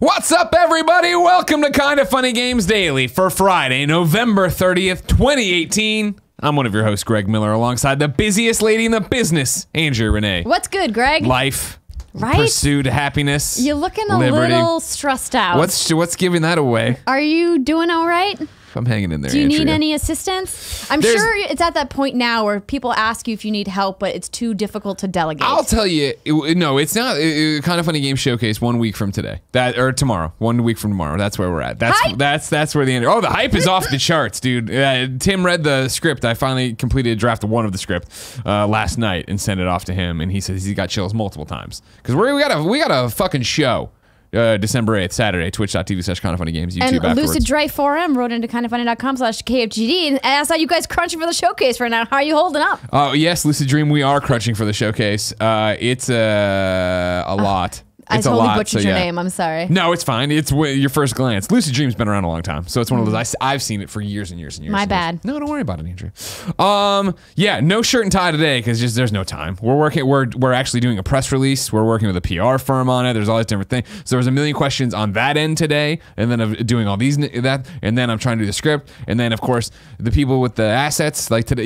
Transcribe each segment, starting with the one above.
What's up, everybody? Welcome to Kinda Funny Games Daily for Friday, November 30th, 2018. I'm one of your hosts, Greg Miller, alongside the busiest lady in the business, Andrea Renee. What's good, Greg? Life, right? Pursuit, happiness, You're looking a liberty. little stressed out. What's giving that away? Are you doing all right? I'm hanging in there, Do you Andrea. need any assistance? I'm sure it's at that point now where people ask you if you need help, but it's too difficult to delegate. I'll tell you, no, it's not. Kinda Funny Game Showcase 1 week from today, or tomorrow. 1 week from tomorrow. That's where we're at. That's where the end. Oh, the hype is off the charts, dude. Tim read the script. I finally completed draft 1 of the script last night and sent it off to him, and he says he got chills multiple times because we got a fucking show. December 8th, Saturday, twitch.tv/kindafunnygames, YouTube and afterwards. Lucid Dre 4M wrote into kindafunny.com/KFGD and asked how you guys crunching for the showcase right now. How are you holding up? Oh, yes, Lucid Dream, we are crunching for the showcase. It's a lot. I It's a totally lot, butchered so your yeah. name. I'm sorry. No, it's fine. It's your first glance. Lucid Dream's been around a long time, so it's one of those. I've seen it for years and years and years. My and bad. Years. No, don't worry about it, Andrea. Yeah, no shirt and tie today because there's no time. We're actually doing a press release. We're working with a PR firm on it. There's all these different things. So there's a million questions on that end today, and then of doing all these that, and then I'm trying to do the script, and then of course the people with the assets. Like today,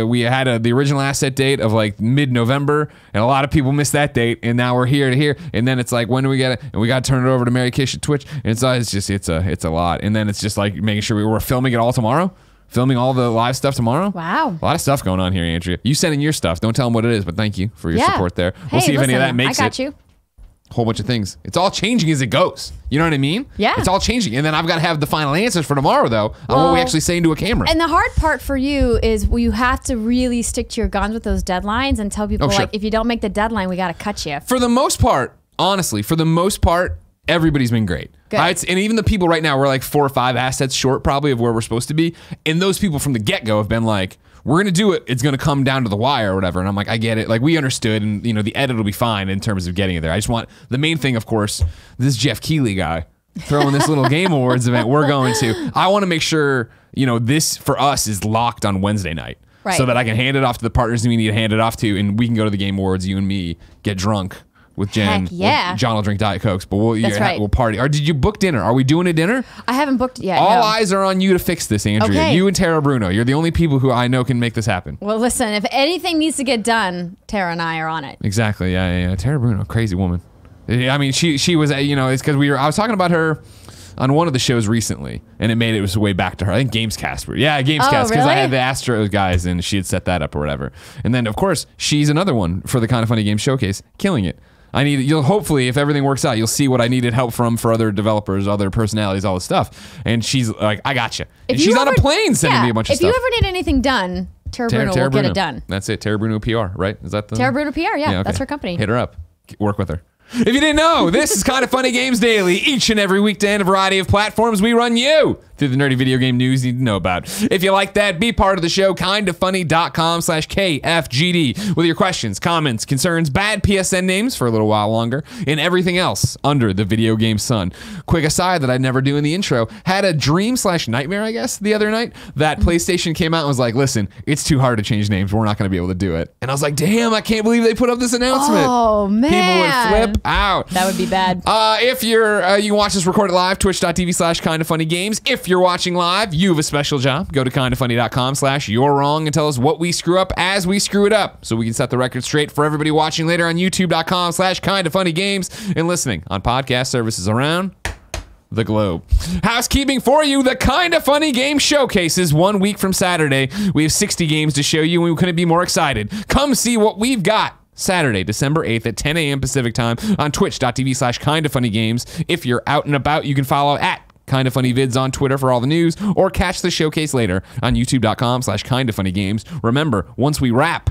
we had the original asset date of like mid-November, and a lot of people missed that date, and now we're here to here, and then it's like when do we get it? And we got to turn it over to Mary Kish at Twitch, and it's a lot, and then it's just like making sure we're filming it all tomorrow. Filming all the live stuff tomorrow. Wow. A lot of stuff going on here, Andrea. You sending your stuff. Don't tell them what it is, but thank you for your support there. We'll see if any of that makes it. I got you. Whole bunch of things. It's all changing as it goes. You know what I mean? Yeah. It's all changing. And then I've got to have the final answers for tomorrow, though, on what we actually say into a camera. And the hard part for you is you have to really stick to your guns with those deadlines and tell people, like, if you don't make the deadline, we got to cut you. For the most part, honestly, everybody's been great. And even the people right now, we're like 4 or 5 assets short probably of where we're supposed to be. And those people from the get-go have been like, we're going to do it. It's going to come down to the wire or whatever. And I'm like, I get it. Like, we understood. And, the edit will be fine in terms of getting it there. I just want the main thing, of course, this Jeff Keighley guy throwing this little Game Awards event we're going to. I want to make sure, this for us is locked on Wednesday night. Right. So that I can hand it off to the partners we need to hand it off to. And we can go to the Game Awards, you and me, get drunk. With Jen. Heck yeah. John will drink Diet Cokes, but we'll party. Or did you book dinner? Are we doing a dinner? I haven't booked yet. All eyes are on you to fix this, Andrea. Okay. You and Tara Bruno. You're the only people who I know can make this happen. Well, listen, if anything needs to get done, Tara and I are on it. Exactly. Yeah. Tara Bruno, crazy woman. I mean, she was, it's because I was talking about her on one of the shows recently, and it made its way back to her. I think Gamescast. Gamescast, because I had the Astro guys, and she had set that up or whatever. And then, of course, she's another one for the Kinda Funny Game Showcase, killing it. You'll hopefully, if everything works out, you'll see what I needed help for other developers, other personalities, all this stuff. And she's like, I got you. And she's on a plane sending me a bunch of stuff. If you ever need anything done, Tara Bruno will get it done. That's it. Tara Bruno PR, right? Is that the Tara Bruno PR? Yeah, that's her company. Hit her up. Work with her. If you didn't know, this is Kinda Funny Games Daily. Each and every weekday on a variety of platforms, we run you through the nerdy video game news you need to know about. If you like that, be part of the show, kindafunny.com/KFGD with your questions, comments, concerns, bad PSN names for a little while longer, and everything else under the video game sun. Quick aside that I'd never do in the intro, had a dream/nightmare, I guess, the other night that PlayStation came out and was like, listen, it's too hard to change names. We're not going to be able to do it. And I was like, damn, I can't believe they put up this announcement. Oh, man. People would flip out. That would be bad. If you're, you can watch this recorded live, twitch.tv/kindafunnygames. If you're watching live, you have a special job. Go to kindafunny.com/you're wrong and tell us what we screw up as we screw it up so we can set the record straight for everybody watching later on youtube.com/kindafunnygames and listening on podcast services around the globe. Housekeeping for you, the Kinda Funny Game Showcases 1 week from Saturday. We have 60 games to show you and we couldn't be more excited. Come see what we've got. Saturday, December 8th at 10 a.m. Pacific time on twitch.tv/kindafunnygames. If you're out and about, you can follow at Kinda Funny Vids on Twitter for all the news, or catch the showcase later on youtube.com/kindafunnygames. Remember, once we wrap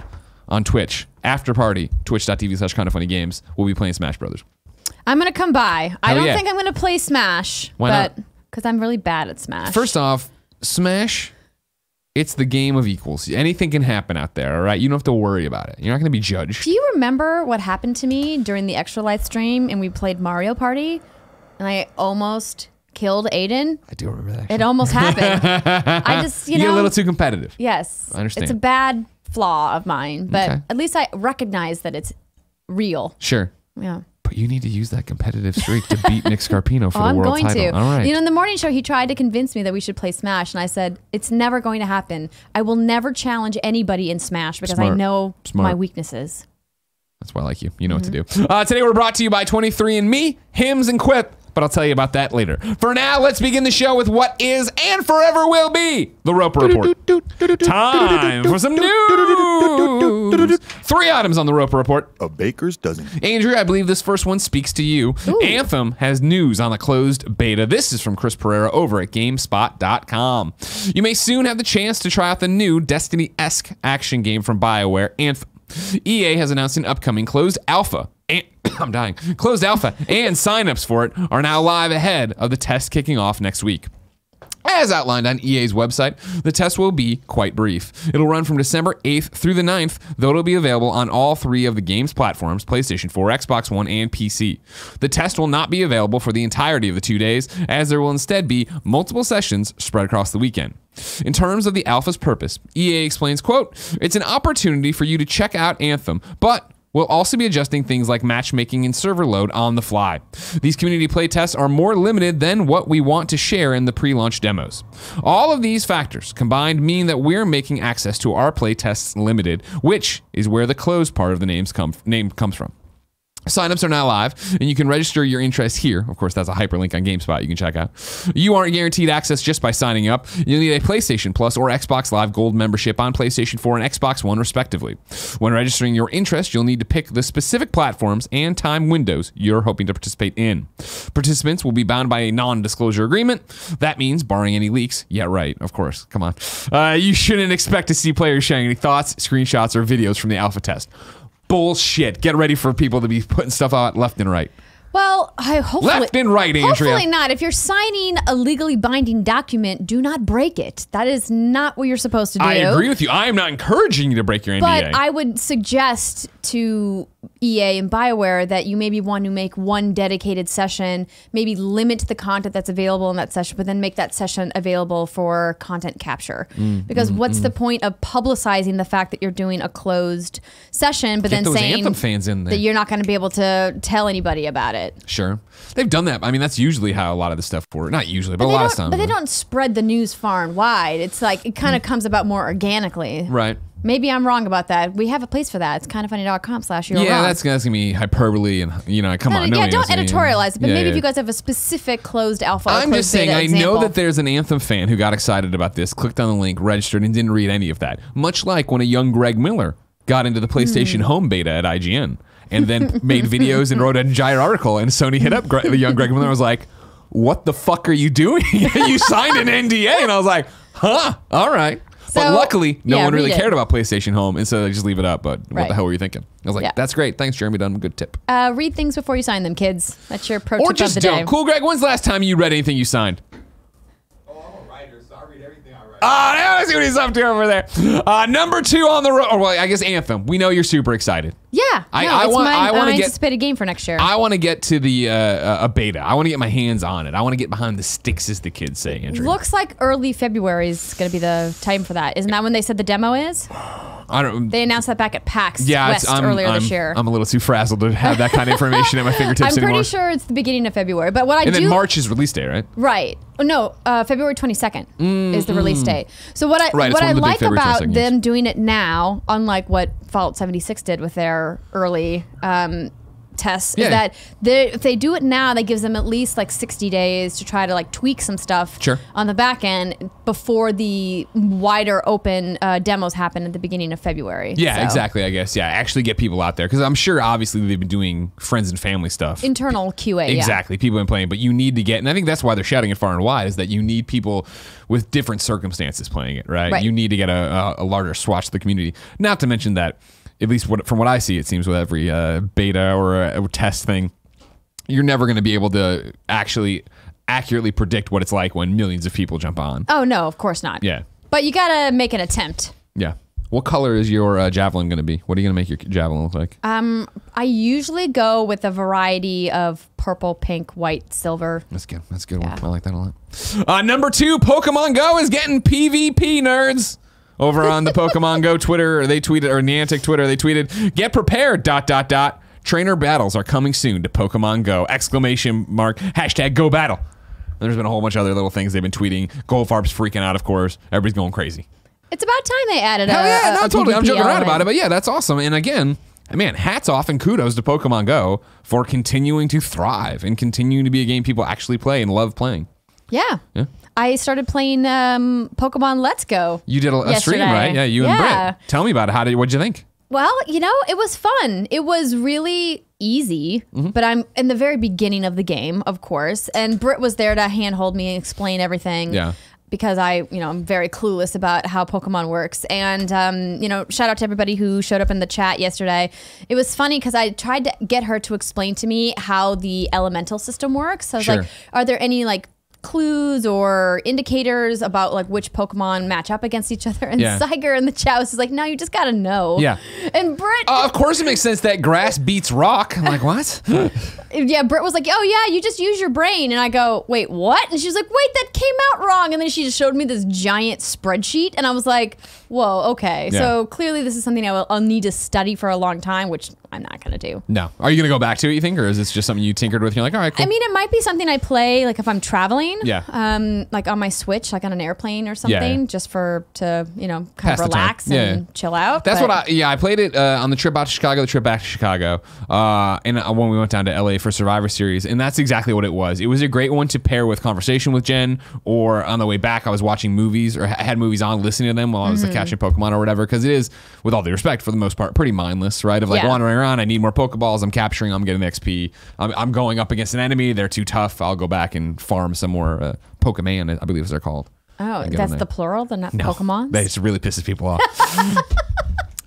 on Twitch, after party, twitch.tv/kindafunnygames, we'll be playing Smash Brothers. I'm going to come by. I don't think I'm going to play Smash. Why not? Because I'm really bad at Smash. First off, Smash, it's the game of equals. Anything can happen out there, all right? You don't have to worry about it. You're not going to be judged. Do you remember what happened to me during the Extra Life stream and we played Mario Party? And I almost killed Aiden. I do remember that. It almost happened. I just, you get a little too competitive. Yes. I understand. It's a bad flaw of mine, but at least I recognize that it's real. Sure. Yeah. But you need to use that competitive streak to beat Nick Scarpino for the I'm world going title. to. All right. You know, in the morning show, he tried to convince me that we should play Smash, and I said, it's never going to happen. I will never challenge anybody in Smash because I know my weaknesses. That's why I like you. You know what to do. Today we're brought to you by 23andMe, Hims, and Quip. But I'll tell you about that later. For now, let's begin the show with what is and forever will be the Roper Report. Time for some news. 3 items on the Roper Report. A baker's dozen. Andrea, I believe this first one speaks to you. Ooh. Anthem has news on the closed beta. This is from Chris Pereira over at GameSpot.com. You may soon have the chance to try out the new Destiny-esque action game from BioWare, Anthem. EA has announced an upcoming closed alpha. I'm dying. Closed alpha and signups for it are now live ahead of the test kicking off next week. As outlined on EA's website, the test will be quite brief. It'll run from December 8th through the 9th, though it'll be available on all 3 of the game's platforms, PlayStation 4, Xbox One, and PC. The test will not be available for the entirety of the 2 days, as there will instead be multiple sessions spread across the weekend. In terms of the alpha's purpose, EA explains, quote, "It's an opportunity for you to check out Anthem, but we'll also be adjusting things like matchmaking and server load on the fly. These community playtests are more limited than what we want to share in the pre-launch demos. All of these factors combined mean that we're making access to our playtests limited, which is where the closed part of the name comes from. Signups are now live, and you can register your interest here. Of course, that's a hyperlink on GameSpot you can check out. You aren't guaranteed access just by signing up. You'll need a PlayStation Plus or Xbox Live Gold membership on PlayStation 4 and Xbox One, respectively. When registering your interest, you'll need to pick the specific platforms and time windows you're hoping to participate in. Participants will be bound by a non-disclosure agreement. That means, barring any leaks, yeah, right, of course, come on. You shouldn't expect to see players sharing any thoughts, screenshots, or videos from the alpha test. Bullshit. Get ready for people to be putting stuff out left and right. Well, hopefully... Left and right, Andrea. Hopefully not. If you're signing a legally binding document, do not break it. That is not what you're supposed to do. I agree with you. I am not encouraging you to break your NDA. But I would suggest to EA and BioWare that you maybe want to make one dedicated session, maybe limit the content that's available in that session, but then make that session available for content capture. Because what's the point of publicizing the fact that you're doing a closed session, but Get then those saying Anthem fans in there. that you're not going to be able to tell anybody about it? Sure. They've done that. I mean, that's usually how a lot of the stuff works. Not usually, but a lot of times. But they don't spread the news far and wide. It's like, it kind of comes about more organically. Right. Maybe I'm wrong about that. We have a place for that. It's kindoffunny.com/you're Yeah, wrong. that's going to be hyperbole and, come on. Yeah, nobody don't knows editorialize it, but Yeah, maybe yeah. if you guys have a specific closed alpha or I'm closed just saying, beta I example. know that there's an Anthem fan who got excited about this, clicked on the link, registered, and didn't read any of that. Much like when a young Greg Miller got into the PlayStation Home beta at IGN and then made videos and wrote a giant article, and Sony hit up the young Greg Miller and was like, "What the fuck are you doing? You signed an NDA." And I was like, huh, all right. But luckily, no one really cared about PlayStation Home, and so they just leave it up. But what the hell were you thinking? I was like, that's great. Thanks, Jeremy Dunn. Good tip. Read things before you sign them, kids. That's your pro tip Or of just the day. don't. Cool, Greg, when's the last time you read anything you signed? Oh, I'm a writer, so I read everything I write. Now I see what he's up to over there. Number 2 on the road. Well, I guess Anthem. We know you're super excited. Yeah. I want my to get anticipated game for next year. I want to get to the a beta. I want to get my hands on it. I want to get behind the sticks, as the kids say, Andrew. Looks like early February is going to be the time for that. Isn't that when they said the demo is? I don't. They announced that back at PAX Yeah, West earlier this year. I'm a little too frazzled to have that kind of information at my fingertips I'm anymore. pretty sure it's the beginning of February. But what I And do... then March is release day, right? Right. Oh, no, February 22nd is the release date. So what Right, it's I one of the big like February about 22nd them doing it now, unlike what Fallout 76 did with their early tests, is that if they do it now, that gives them at least like 60 days to try to like tweak some stuff on the back end before the wider open demos happen at the beginning of February. Yeah, So, exactly, I guess. Yeah, actually get people out there. Because I'm sure, obviously, they've been doing friends and family stuff. Internal QA, Exactly. People have been playing. But you need to get, and I think that's why they're shouting it far and wide, is that you need people with different circumstances playing it, right? You need to get a larger swatch of the community. Not to mention that, at least from what I see, it seems with every beta or a test thing, you're never going to be able to actually accurately predict what it's like when millions of people jump on. Oh, no, of course not. Yeah. But you got to make an attempt. Yeah. What color is your javelin going to be? What are you going to make your javelin look like? I usually go with a variety of purple, pink, white, silver. That's good. That's a good one. I like that a lot. Number 2, Pokemon Go is getting PvP, nerds. Over on the Pokemon Go Twitter, they tweeted, or Niantic Twitter, they tweeted, "Get prepared, ... Trainer battles are coming soon to Pokemon Go! ! Hashtag Go Battle. There's been a whole bunch of other little things they've been tweeting. Goldfarb's freaking out, of course. Everybody's going crazy. It's about time they added Hell yeah, a no, totally. I'm PvP joking around element. about it, but yeah, that's awesome. And again, man, hats off and kudos to Pokemon Go for continuing to thrive and continuing to be a game people actually play and love playing. Yeah. I started playing Pokemon Let's Go. You did a stream, yesterday. right? Yeah, you and Britt. Tell me about it. What'd you think? Well, it was fun. It was really easy, but I'm in the very beginning of the game, of course. And Britt was there to handhold me and explain everything. Yeah. Because I'm very clueless about how Pokemon works. And, shout out to everybody who showed up in the chat yesterday. It was funny because I tried to get her to explain to me how the elemental system works. So I was like, are there any clues or indicators about which Pokemon match up against each other? And Siger in the chat was like, no, you just gotta know. Yeah. And Britt, of course it makes sense that grass beats rock. I'm like, what? yeah, Britt was like, oh yeah, you just use your brain. And I go, wait, what? And she was like, wait, that came out wrong. And then she just showed me this giant spreadsheet, and I was like, whoa, okay. Yeah. So clearly this is something I'll need to study for a long time, which I'm not gonna do. No. Are you gonna go back to it, you think, or is this just something you tinkered with and you're like, all right, cool? I mean, it might be something I play if I'm traveling. Yeah. On my Switch, on an airplane or something, just to kind Pass of the time. relax and chill out. That's what I played it on the trip out to Chicago, the trip back to Chicago, and when we went down to LA for Survivor Series, and that's exactly what it was. It was a great one to pair with conversation with Jen, or on the way back I was watching movies or had movies on, listening to them while I was catching Pokemon or whatever, because it is, with all due respect, for the most part, pretty mindless, right? Of wandering around, I need more Pokeballs, I'm capturing, I'm getting XP, I'm going up against an enemy, they're too tough, I'll go back and farm some more Pokemon, I believe is they're called. Oh, that's the plural, the not Pokemon? That just really pisses people off.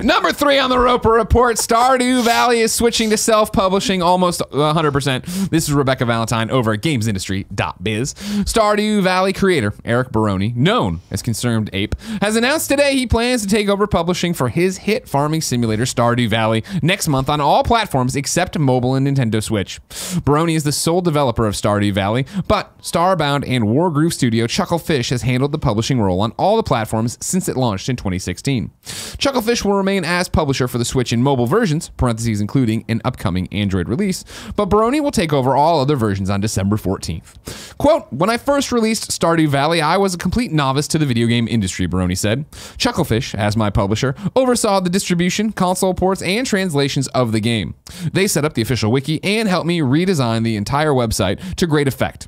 Number 3 on the Roper Report, Stardew Valley is switching to self-publishing almost 100%. This is Rebekah Valentine over at GamesIndustry.biz. Stardew Valley creator Eric Baroni, known as Concerned Ape, has announced today he plans to take over publishing for his hit farming simulator Stardew Valley next month on all platforms except mobile and Nintendo Switch. Baroni is the sole developer of Stardew Valley, but Starbound and Wargroove studio Chucklefish has handled the publishing role on all the platforms since it launched in 2016. Chucklefish will remain as publisher for the Switch and mobile versions, parentheses including an upcoming Android release, but Baroni will take over all other versions on December 14th. Quote, when I first released Stardew Valley, I was a complete novice to the video game industry, Baroni said. Chucklefish, as my publisher, oversaw the distribution, console ports, and translations of the game. They set up the official wiki and helped me redesign the entire website to great effect.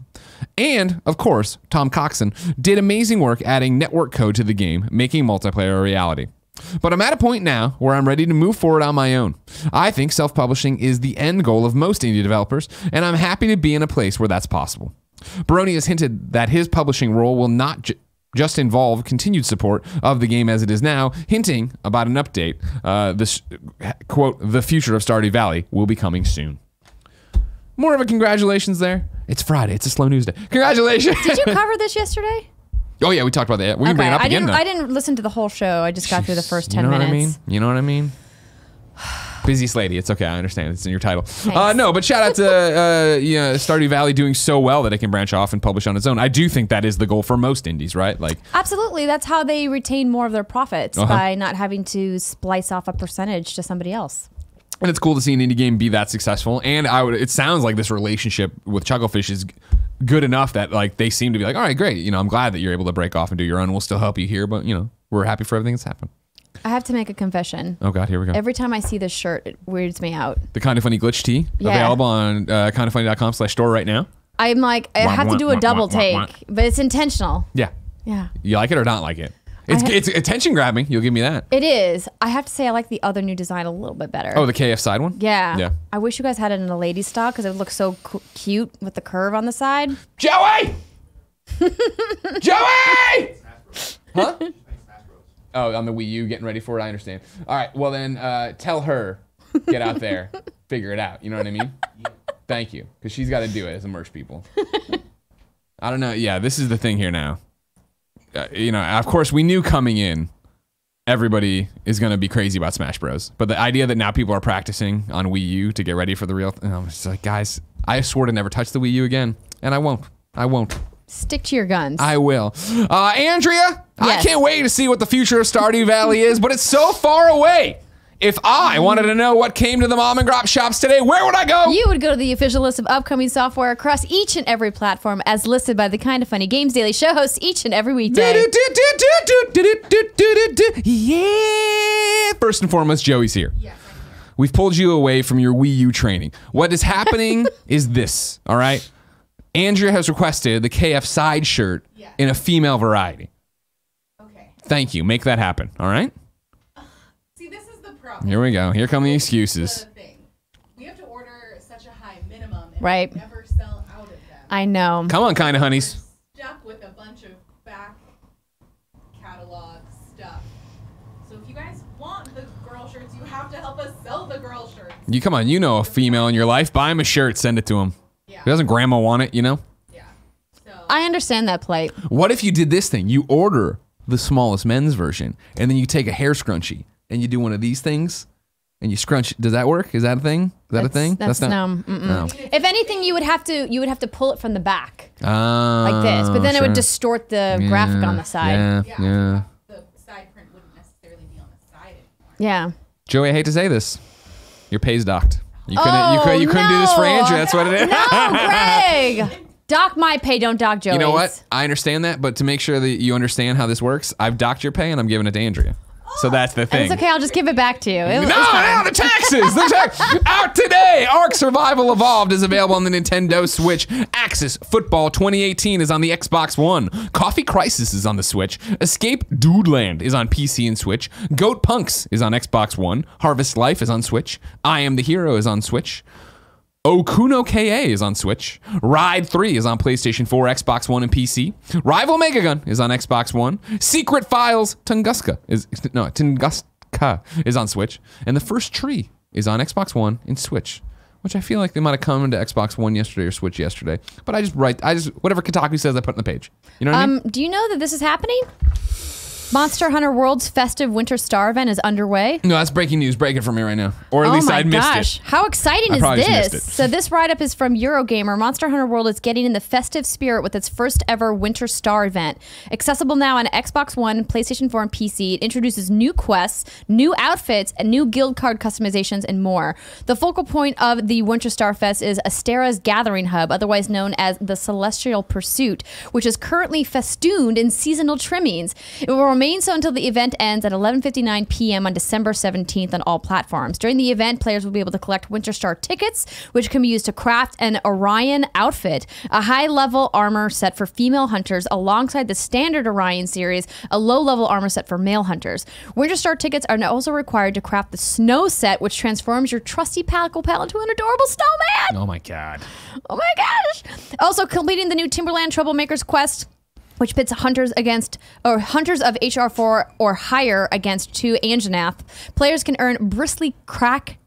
And, of course, Tom Coxon did amazing work adding network code to the game, making multiplayer a reality. But I'm at a point now where I'm ready to move forward on my own. I think self-publishing is the end goal of most indie developers, and I'm happy to be in a place where that's possible. Baroni has hinted that his publishing role will not just involve continued support of the game as it is now, hinting about an update. Quote, the future of Stardew Valley will be coming soon. More of a congratulations there. It's Friday. It's a slow news day. Congratulations. Did you cover this yesterday? Oh, yeah, we talked about that. We can bring it up again, though. I didn't listen to the whole show. I just got through the first 10 minutes. You know what I mean? Busy Slady. It's okay. I understand. It's in your title. No, but shout out to Stardew Valley doing so well that it can branch off and publish on its own. I do think that is the goal for most indies, right? Absolutely. That's how they retain more of their profits, by not having to splice off a percentage to somebody else. And it's cool to see an indie game be that successful. And it sounds like this relationship with Chucklefish is good enough that they seem to be like, all right, great. I'm glad that you're able to break off and do your own. We'll still help you here, but we're happy for everything that's happened. I have to make a confession. Oh God, here we go. Every time I see this shirt, it weirds me out. The Kind of Funny glitch tee, available on kindoffunny.com/store right now. I'm like, I have to do a double take, but it's intentional. Yeah. Yeah. You like it or not like it? It's attention grabbing. You'll give me that. It is. I have to say I like the other new design a little bit better. Oh, the KF side one? Yeah. Yeah. I wish you guys had it in a lady stock because it would look so cute with the curve on the side. Joey! Joey! Huh? Oh, on the Wii U, getting ready for it. I understand. All right. Well, then tell her, get out there, figure it out. You know what I mean? Thank you. Because she's got to do it as a merch people. I don't know. Yeah, this is the thing here now. Of course, we knew coming in, everybody is going to be crazy about Smash Bros. But the idea that now people are practicing on Wii U to get ready for the real I'm just like, guys, I swore to never touch the Wii U again. And I won't. Stick to your guns. I will. Andrea, yes. I can't wait to see what the future of Stardew Valley is, but it's so far away. If I wanted to know what came to the Mom and Grop shops today, where would I go? You would go to the official list of upcoming software across each and every platform as listed by the Kinda Funny Games Daily show hosts each and every weekday. Yeah. First and foremost, Joey's here. Yes, I'm here. We've pulled you away from your Wii U training. What is happening is this, all right? Andrea has requested the KF side shirt in a female variety. Okay. Thank you. Make that happen, all right? See, this is the problem. Here we go. Here come the excuses. The thing. We have to order such a high minimum and Right. we never sell out of them. I know. Come on, kind of honeys. Stuck with a bunch of back catalog stuff. So if you guys want the girl shirts, you have to help us sell the girl shirts. You come on. You know a female in your life. Buy him a shirt. Send it to him. Yeah. Doesn't grandma want it, you know? Yeah. So I understand that plight. What if you did this thing? You order the smallest men's version, and then you take a hair scrunchie, and you do one of these things, and you scrunch. Does that work? Is that a thing? Is that a thing? That's no. No. If anything, you would have to pull it from the back Oh, like this, but then it sure. would distort the graphic on the side. Yeah. the side print wouldn't necessarily be on the side anymore. Yeah. Joey, I hate to say this. Your pay's docked. You couldn't do this for Andrea. That's what it is. No, Greg. Dock my pay, don't dock Joey's. You know what? I understand that, but to make sure that you understand how this works, I've docked your pay and I'm giving it to Andrea. So that's the thing. It's okay, I'll just give it back to you. No, the taxes! Out today! Ark Survival Evolved is available on the Nintendo Switch. Axis Football 2018 is on the Xbox One. Coffee Crisis is on the Switch. Escape Dudeland is on PC and Switch. Goat Punks is on Xbox One. Harvest Life is on Switch. I Am the Hero is on Switch. Okuno KA is on Switch. Ride 3 is on PlayStation 4, Xbox One, and PC. Rival Megagun is on Xbox One. Secret Files Tunguska is on Switch. And The First Tree is on Xbox One and Switch, which I feel like they might have come into Xbox One yesterday or Switch yesterday. But I just whatever Kotaku says, I put on the page. You know what I mean? Do you know that this is happening? Monster Hunter World's festive winter star event is underway. No, that's breaking news. Break it for me right now. Or at least I missed it. How exciting I is probably just this? missed it. So this write-up is from Eurogamer. Monster Hunter World is getting in the festive spirit with its first ever winter star event. Accessible now on Xbox One, PlayStation 4, and PC. It introduces new quests, new outfits, and new guild card customizations, and more. The focal point of the Winter Star Fest is Astera's Gathering Hub, otherwise known as the Celestial Pursuit, which is currently festooned in seasonal trimmings. It will remain so until the event ends at 11:59 p.m. on December 17th on all platforms. During the event, players will be able to collect Winter Star tickets, which can be used to craft an Orion outfit, a high-level armor set for female hunters, alongside the standard Orion series, a low-level armor set for male hunters. Winter Star tickets are now also required to craft the Snow set, which transforms your trusty Palico Pal into an adorable snowman. Oh my God. Oh my gosh! Also completing the new Timberland Troublemakers quest, which pits hunters of HR4 or higher against 2 Anjanath. Players can earn Bristly Crake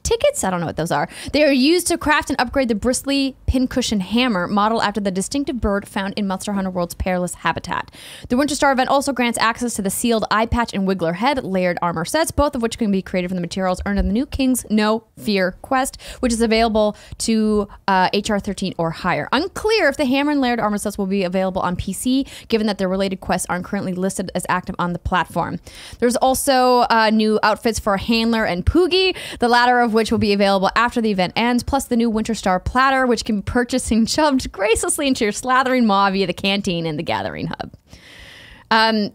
tickets? I don't know what those are. They are used to craft and upgrade the Bristly Pincushion Hammer, modeled after the distinctive bird found in Monster Hunter World's perilous habitat. The Winter Star event also grants access to the sealed Eye Patch and Wiggler Head layered armor sets, both of which can be created from the materials earned in the new King's No Fear quest, which is available to HR13 or higher. Unclear if the hammer and layered armor sets will be available on PC, given that their related quests aren't currently listed as active on the platform. There's also new outfits for Handler and Poogie, the latter of which will be available after the event ends, plus the new Winter Star platter, which can be purchased and shoved graciously into your slathering maw via the canteen and the Gathering Hub.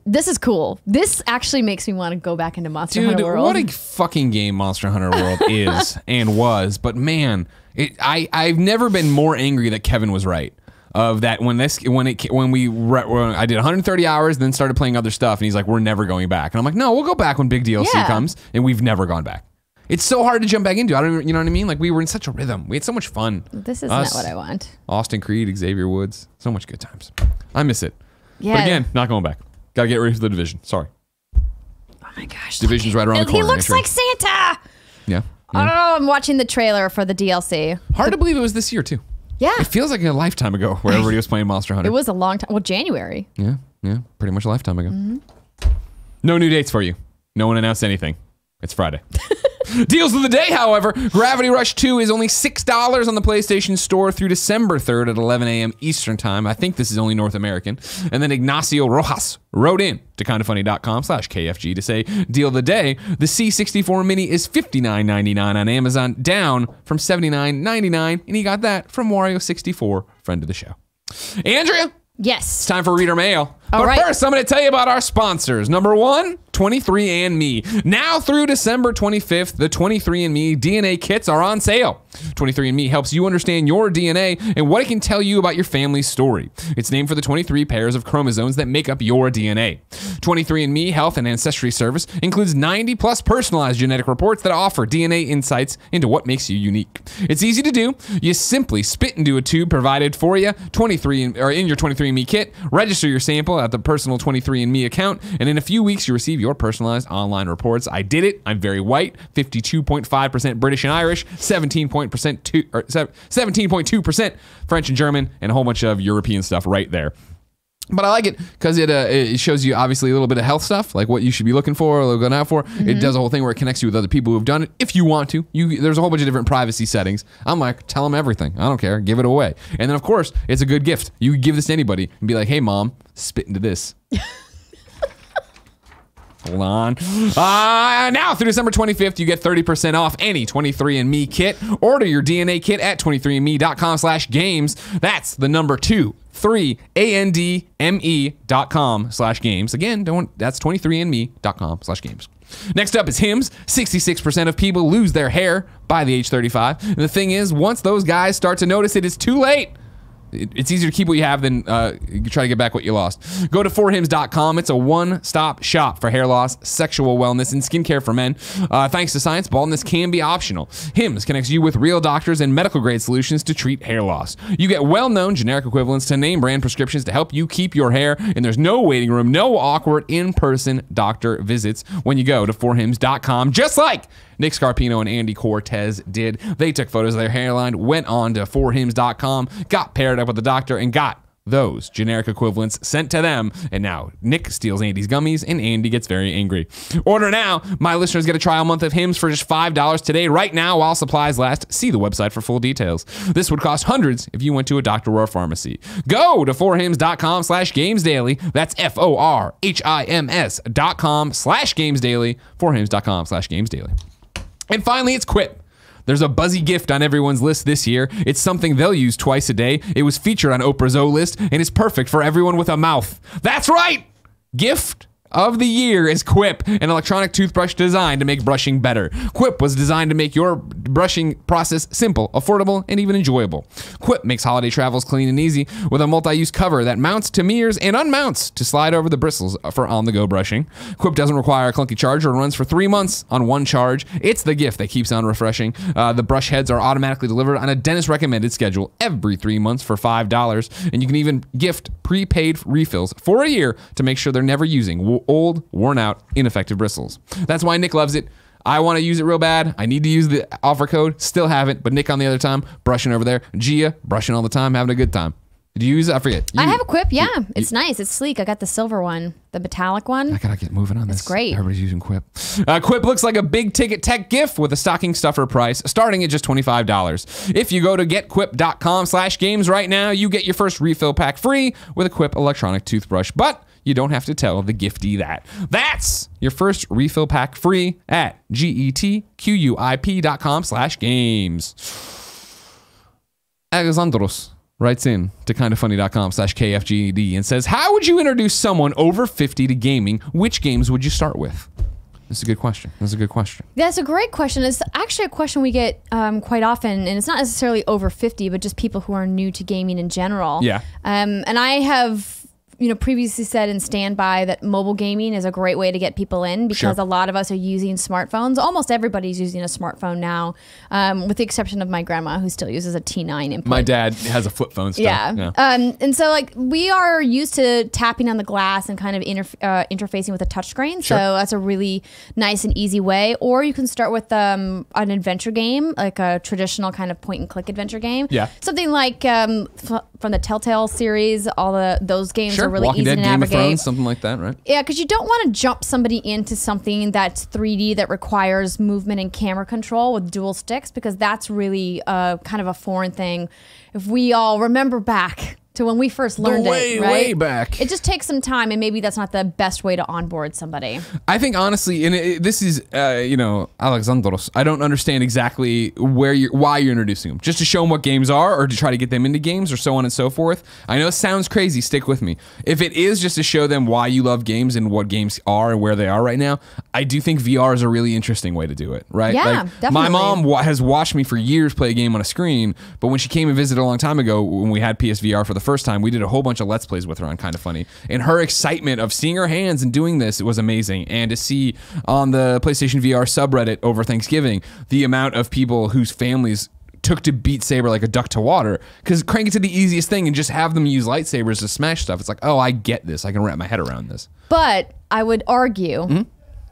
This is cool. This actually makes me want to go back into Monster Hunter World. What a fucking game Monster Hunter World is and was. But man, I've never been more angry that Kevin was right. Of that when I did 130 hours, then started playing other stuff, and he's like, "We're never going back." And I'm like, "No, we'll go back when big DLC comes," and we've never gone back. It's so hard to jump back into. I don't, you know what I mean? Like we were in such a rhythm. We had so much fun. This is not what I want. Austin Creed, Xavier Woods, so much good times. I miss it. Yeah. But again, not going back. Gotta get ready for the Division. Sorry. Oh my gosh. Division's right around the corner. He looks like Santa. Yeah. I don't know. I'm watching the trailer for the DLC. Hard to believe it was this year too. Yeah. It feels like a lifetime ago where everybody was playing Monster Hunter. It was a long time. Well, January. Yeah, pretty much a lifetime ago. No new dates for you. No one announced anything. It's Friday. Deals of the day, however, Gravity Rush 2 is only $6 on the PlayStation Store through December 3rd at 11 a.m. Eastern Time. I think this is only North American. And then Ignacio Rojas wrote in to kindafunny.com/KFG to say, deal of the day, the C64 Mini is $59.99 on Amazon, down from $79.99, and he got that from Wario64, friend of the show. Andrea? Yes. It's time for Reader Mail. All But right. first, I'm going to tell you about our sponsors. Number one, 23andMe. Now through December 25th, the 23andMe DNA kits are on sale. 23andMe helps you understand your DNA and what it can tell you about your family's story. It's named for the 23 pairs of chromosomes that make up your DNA. 23andMe Health and Ancestry Service includes 90+ personalized genetic reports that offer DNA insights into what makes you unique. It's easy to do. You simply spit into a tube provided for you in your 23andMe kit, register your sample at the personal 23andMe account, and in a few weeks you receive your personalized online reports. I did it. I'm very white, 52.5% British and Irish, 17.2% French and German, and a whole bunch of European stuff right there. But I like it because it shows you obviously a little bit of health stuff, like what you should be looking for or going out for. It does a whole thing where it connects you with other people who've done it. If you want to, there's a whole bunch of different privacy settings. I'm like, tell them everything. I don't care. Give it away. And then of course, it's a good gift. You give this to anybody and be like, hey mom, spit into this. Hold on. Now through December 25th, you get 30% off any 23andMe kit. Order your DNA kit at 23andme.com/games. That's the number 23andme.com/games. Again, that's 23andme.com/games. Next up is Hims. 66% of people lose their hair by the age 35. And the thing is, once those guys start to notice it, it's too late. It's easier to keep what you have than try to get back what you lost. Go to forhims.com. It's a one-stop shop for hair loss, sexual wellness, and skincare for men. Thanks to science, baldness can be optional. Hims connects you with real doctors and medical-grade solutions to treat hair loss. You get well-known generic equivalents to name-brand prescriptions to help you keep your hair, and there's no waiting room, no awkward in-person doctor visits when you go to forhims.com, just like Nick Scarpino and Andy Cortez did. They took photos of their hairline, went on to forhims.com, got paired up with the doctor, and got those generic equivalents sent to them. And now Nick steals Andy's gummies, and Andy gets very angry. Order now. My listeners get a trial month of Hims for just $5 today, right now, while supplies last. See the website for full details. This would cost hundreds if you went to a doctor or a pharmacy. Go to forhims.com/gamesdaily. That's FORHIMS.com/gamesdaily. Forhims.com/gamesdaily. And finally, it's Quip. There's a buzzy gift on everyone's list this year. It's something they'll use twice a day. It was featured on Oprah's O List, and it's perfect for everyone with a mouth. That's right! Gift of the year is Quip, an electronic toothbrush designed to make brushing better. Quip was designed to make your brushing process simple, affordable, and even enjoyable. Quip makes holiday travels clean and easy with a multi-use cover that mounts to mirrors and unmounts to slide over the bristles for on-the-go brushing. Quip doesn't require a clunky charger and runs for 3 months on one charge. It's the gift that keeps on refreshing. The brush heads are automatically delivered on a dentist-recommended schedule every 3 months for $5, and you can even gift prepaid refills for a year to make sure they're never using old, worn out, ineffective bristles. That's why Nick loves it. I want to use it real bad. I need to use the offer code. Still haven't, but Nick on the other time, brushing over there. Gia, brushing all the time, having a good time. Did you use it? I forget. I have a Quip, yeah. It's nice. It's sleek. I got the silver one, the metallic one. I gotta get moving on this. It's great. Everybody's using Quip. Quip looks like a big ticket tech gift with a stocking stuffer price starting at just $25. If you go to getquip.com/games right now, you get your first refill pack free with a Quip electronic toothbrush. But you don't have to tell the giftie that. That's your first refill pack free at getquip.com/games. Alexandros writes in to kindafunny.com/KFGD and says, how would you introduce someone over 50 to gaming? Which games would you start with? That's a good question. That's a good question. That's a great question. It's actually a question we get quite often, and it's not necessarily over 50, but just people who are new to gaming in general. Yeah. And I have previously said and stand by that mobile gaming is a great way to get people in because a lot of us are using smartphones. Almost everybody's using a smartphone now, with the exception of my grandma who still uses a T9 input. My dad has a flip phone still. Yeah. And so like we are used to tapping on the glass and kind of interfacing with a touchscreen. So that's a really nice and easy way. Or you can start with an adventure game, like a traditional kind of point and click adventure game. Yeah. Something like from the Telltale series, those games are really Walking easy Dead, to Game of navigate. Thrones, something like that, right? Yeah, because you don't want to jump somebody into something that's 3D that requires movement and camera control with dual sticks, because that's really kind of a foreign thing. If we all remember back to when we first learned it, right? Way back. It just takes some time, and maybe that's not the best way to onboard somebody. I think honestly, and this is, Alexandros. I don't understand exactly why you're introducing them. Just to show them what games are, or to try to get them into games, or so on and so forth. I know it sounds crazy. Stick with me. If it is just to show them why you love games and what games are and where they are right now, I do think VR is a really interesting way to do it. Right? Yeah, definitely. My mom has watched me for years play a game on a screen, but when she came and visited a long time ago, when we had PSVR for the first time, we did a whole bunch of Let's Plays with her on Kind of Funny. And her excitement of seeing her hands and doing this was amazing. And to see on the PlayStation VR subreddit over Thanksgiving, the amount of people whose families took to Beat Saber like a duck to water, because crank it to the easiest thing and just have them use lightsabers to smash stuff. It's like, oh, I get this. I can wrap my head around this. But I would argue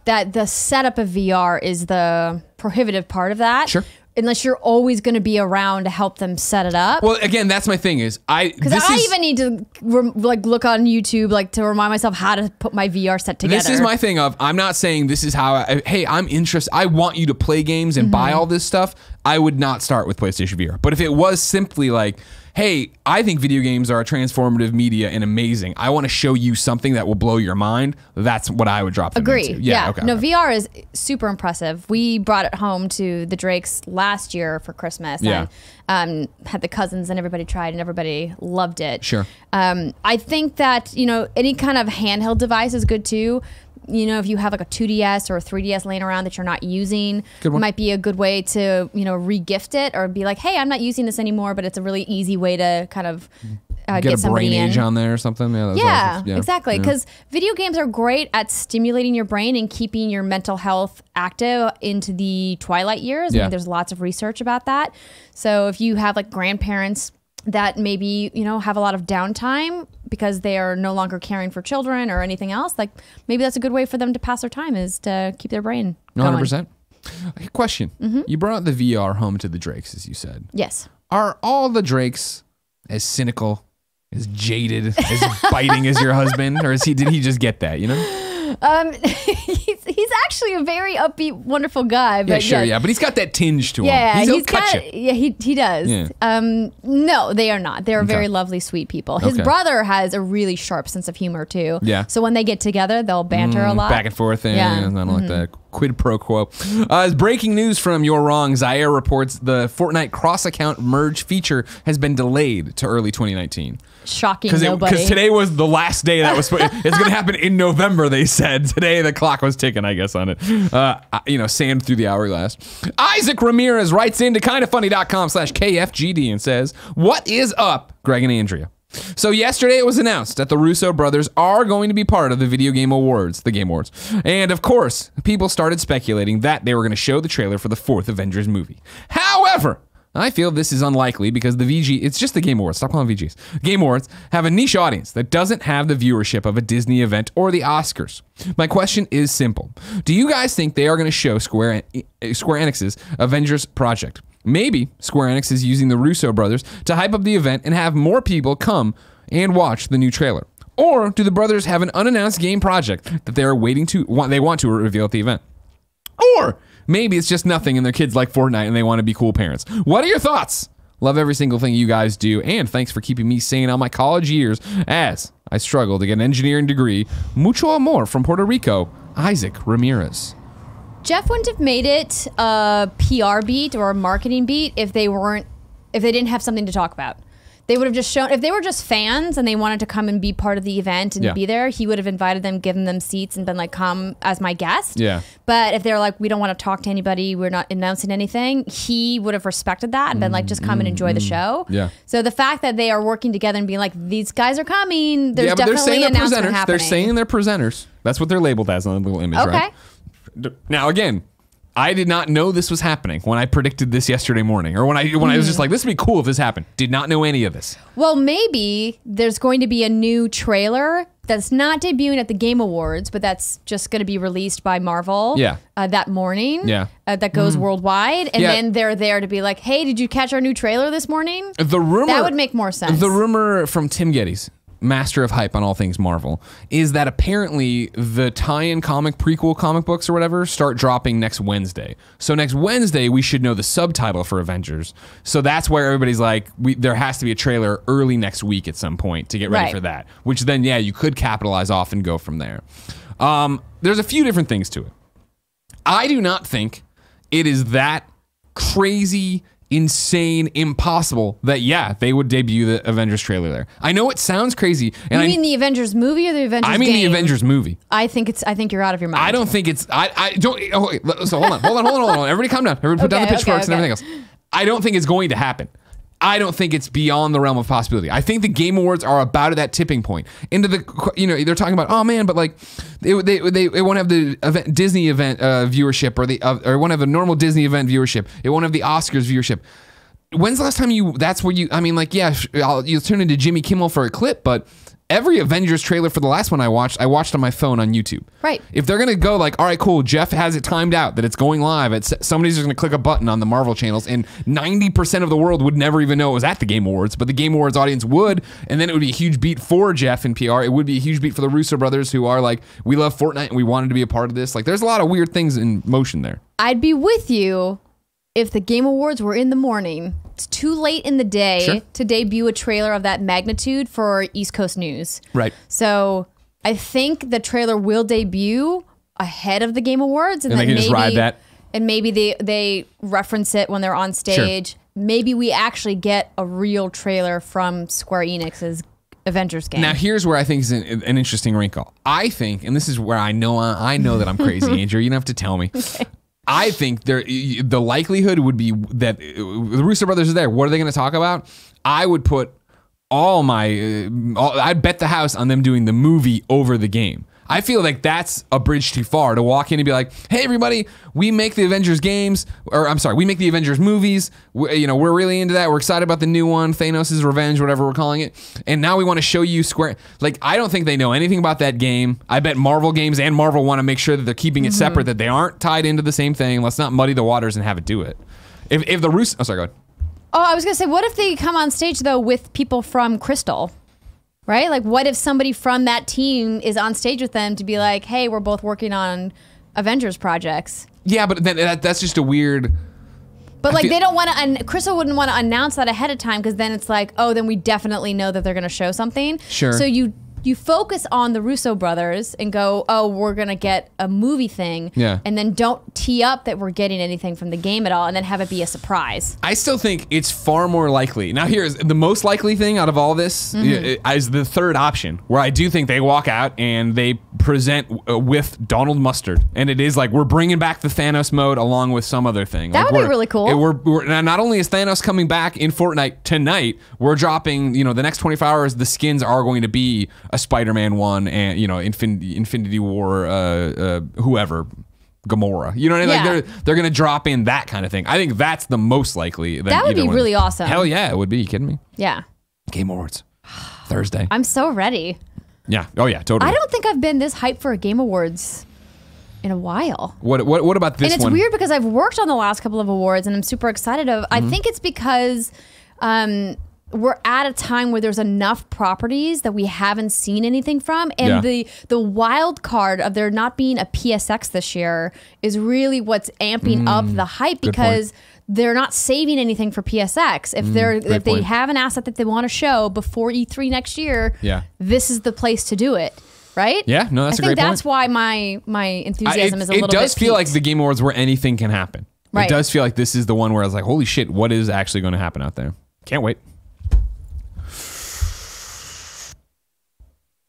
that the setup of VR is the prohibitive part of that. Sure. Unless you're always going to be around to help them set it up. Well, again, that's my thing is because I even need to look on YouTube to remind myself how to put my VR set together. This is my thing of, I'm not saying this is how hey, I'm interested. I want you to play games and buy all this stuff. I would not start with PlayStation VR. But if it was simply like, hey, I think video games are a transformative media and amazing, I want to show you something that will blow your mind, that's what I would drop them Agree. into. Yeah. Okay, No, okay. VR is super impressive. We brought it home to the Drakes last year for Christmas. Yeah. And had the cousins and everybody tried and everybody loved it. Sure. I think that, any kind of handheld device is good too. If you have like a 2DS or a 3DS laying around that you're not using, it might be a good way to, re-gift it or be like, hey, I'm not using this anymore, but it's a really easy way to kind of get a somebody brain in. age on there or something. Yeah, exactly. Because video games are great at stimulating your brain and keeping your mental health active into the twilight years. I mean, there's lots of research about that. So if you have like grandparents that maybe, have a lot of downtime because they are no longer caring for children or anything else, like maybe that's a good way for them to pass their time, is to keep their brain going. 100%. Question. You brought the VR home to the Drakes, as you said. Yes. Are all the Drakes as cynical, as jaded, as biting as your husband? Or did he just get that, He's actually a very upbeat, wonderful guy. But but he's got that tinge to him. Yeah, He'll cut you. Yeah, he does. Yeah. No, they are not. They're very lovely, sweet people. His brother has a really sharp sense of humor too. Yeah. So when they get together, they'll banter a lot. Back and forth. I don't like that. Quid pro quo. As breaking news from You're Wrong, Zaire reports the Fortnite cross-account merge feature has been delayed to early 2019. Shocking nobody. Because today was the last day that was it's going to happen in November, they said. Today the clock was ticking, I guess, on it. Sand through the hourglass. Isaac Ramirez writes into kindoffunny.com/KFGD and says, what is up, Greg and Andrea? So yesterday it was announced that the Russo brothers are going to be part of the Video Game Awards, the Game Awards. And of course, people started speculating that they were going to show the trailer for the 4th Avengers movie. However, I feel this is unlikely because the it's just the Game Awards. Stop calling VGs. Game Awards have a niche audience that doesn't have the viewership of a Disney event or the Oscars. My question is simple. Do you guys think they are going to show Square Enix's Avengers project? Maybe Square Enix is using the Russo brothers to hype up the event and have more people come and watch the new trailer. Or do the brothers have an unannounced game project that they want to reveal at the event? Or maybe it's just nothing and their kids like Fortnite and they want to be cool parents. What are your thoughts? Love every single thing you guys do, and thanks for keeping me sane all my college years as I struggle to get an engineering degree. Mucho amor from Puerto Rico, Isaac Ramirez. Jeff wouldn't have made it a PR beat or a marketing beat if they didn't have something to talk about. They would have just shown, if they were just fans and they wanted to come and be part of the event and be there, he would have invited them, given them seats and been like, come as my guest. Yeah. But if they're like, we don't want to talk to anybody, we're not announcing anything, he would have respected that and been like, just come and enjoy the show. Yeah. So the fact that they are working together and being like, these guys are coming, there's definitely an announcement happening. They're saying they're presenters. That's what they're labeled as on the little image, right? Now, again, I did not know this was happening when I predicted this yesterday morning, or when I was just like, this would be cool if this happened. Did not know any of this. Well, maybe there's going to be a new trailer that's not debuting at the Game Awards, but that's just going to be released by Marvel that morning. That goes worldwide. And then they're there to be like, hey, did you catch our new trailer this morning? The rumor, that would make more sense. The rumor from Tim Geddes master of hype on all things Marvel, is that apparently the tie-in prequel comic books or whatever start dropping next Wednesday. So next Wednesday, we should know the subtitle for Avengers. So that's where everybody's like, there has to be a trailer early next week at some point to get ready for that. Which then, yeah, you could capitalize off and go from there. There's a few different things to it. I do not think it is that crazy, insane, impossible that, yeah, they would debut the Avengers trailer there. I know it sounds crazy. And you mean the Avengers movie or the Avengers game? I mean the Avengers movie. I think you're out of your mind. I don't think it's, I don't, okay, so hold on. Everybody calm down. Everybody put down the pitchforks and everything else. I don't think it's going to happen. I don't think it's beyond the realm of possibility. I think the Game Awards are about at that tipping point. Into the, they're talking about, oh man, but like, they won't have the Disney event viewership or won't have a normal Disney event viewership. It won't have the Oscars viewership. When's the last time you'll tune into Jimmy Kimmel for a clip, but every Avengers trailer for the last one I watched on my phone on YouTube. Right. If they're going to go like, all right, cool, Jeff has it timed out that it's going live, somebody's just going to click a button on the Marvel channels, and 90% of the world would never even know it was at the Game Awards, but the Game Awards audience would, and then it would be a huge beat for Jeff in PR. It would be a huge beat for the Russo brothers, who are like, we love Fortnite and we wanted to be a part of this. Like, there's a lot of weird things in motion there. I'd be with you if the Game Awards were in the morning. It's too late in the day to debut a trailer of that magnitude for East Coast news. Right. So I think the trailer will debut ahead of the Game Awards, and then they can just ride that. And maybe they reference it when they're on stage. Sure. Maybe we actually get a real trailer from Square Enix's Avengers game. Now, here's where I think is an interesting wrinkle. I think, and this is where I know that I'm crazy, Andrew. You don't have to tell me. Okay. I think the likelihood would be that the Russo brothers are there. What are they going to talk about? I would put I'd bet the house on them doing the movie over the game. I feel like that's a bridge too far to walk in and be like, hey, everybody, we make the Avengers games, or I'm sorry, we make the Avengers movies. We're really into that. We're excited about the new one, Thanos' Revenge, whatever we're calling it. And now we want to show you Square. Like, I don't think they know anything about that game. I bet Marvel Games and Marvel want to make sure that they're keeping it separate, that they aren't tied into the same thing. Let's not muddy the waters and have it do it. If the Russo, oh, sorry, go ahead. Oh, I was going to say, what if they come on stage, though, with people from Crystal? Right? Like, what if somebody from that team is on stage with them to be like, hey, we're both working on Avengers projects? Yeah, but that's just a weird... But, like, they don't want to... Crystal wouldn't want to announce that ahead of time, because then it's like, oh, then we definitely know that they're going to show something. Sure. So you focus on the Russo brothers and go, oh, we're going to get a movie thing. Yeah. And then don't tee up that we're getting anything from the game at all, and then have it be a surprise. I still think it's far more likely. Now, here's the most likely thing out of all this is the third option, where I do think they walk out and they present with Donald Mustard. And it is like, we're bringing back the Thanos mode along with some other thing. That would be really cool. We're not only is Thanos coming back in Fortnite tonight, we're dropping, the next 24 hours, the skins are going to be a Spider-Man 1 and, Infinity War, whoever, Gamora. You know what I mean? Yeah. Like they're going to drop in that kind of thing. I think that's the most likely. That would be really awesome. Hell yeah, it would be. You kidding me? Yeah. Game Awards. Thursday. I'm so ready. Yeah. Oh yeah, totally. I don't think I've been this hyped for a Game Awards in a while. What about this one? And it's weird because I've worked on the last couple of awards and I'm super excited. I think it's because we're at a time where there's enough properties that we haven't seen anything from, and the wild card of there not being a PSX this year is really what's amping up the hype, because they're not saving anything for PSX. If they have an asset that they want to show before E3 next year, this is the place to do it. Right? Yeah, no, that's a great point. I think that's why my enthusiasm is a little bit It does feel like the Game Awards where anything can happen. Right. It does feel like this is the one where I was like, holy shit, what is actually going to happen out there? Can't wait.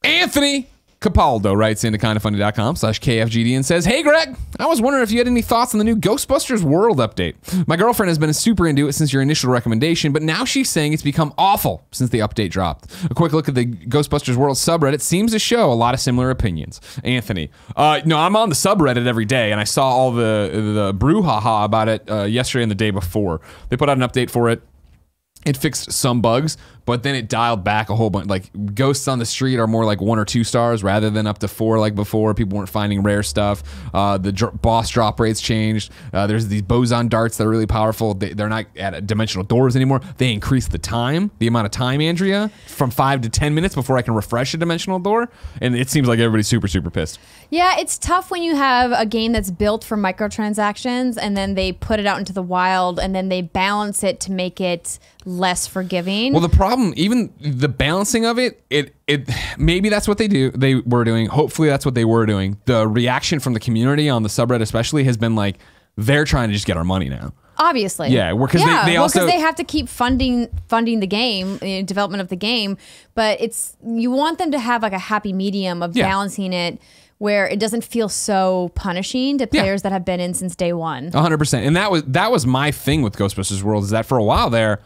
Anthony Capaldo writes into kindafunny.com/KFGD and says, hey Greg, I was wondering if you had any thoughts on the new Ghostbusters World update. My girlfriend has been super into it since your initial recommendation, but now she's saying it's become awful since the update dropped. A quick look at the Ghostbusters World subreddit seems to show a lot of similar opinions. Anthony, no, I'm on the subreddit every day, and I saw all the brouhaha about it yesterday and the day before. They put out an update for it. It fixed some bugs, but then it dialed back a whole bunch. Like ghosts on the street are more like 1 or 2 stars rather than up to 4 like before. People weren't finding rare stuff. The boss drop rates changed. There's these boson darts that are really powerful. They're not at dimensional doors anymore. They increased the amount of time, Andrea, from 5 to 10 minutes before I can refresh a dimensional door. And it seems like everybody's super, super pissed. Yeah, it's tough when you have a game that's built for microtransactions and then they put it out into the wild and then they balance it to make it less forgiving. Well, the problem, even the balancing of it maybe that's what they were doing. Hopefully that's what they were doing. The reaction from the community on the subreddit especially has been like, they're trying to just get our money now. Obviously. Yeah, because they also... because they have to keep funding the game, development of the game, but you want them to have like a happy medium of balancing it where it doesn't feel so punishing to players that have been in since day one. 100%. And that was my thing with Ghostbusters World, is that for a while there,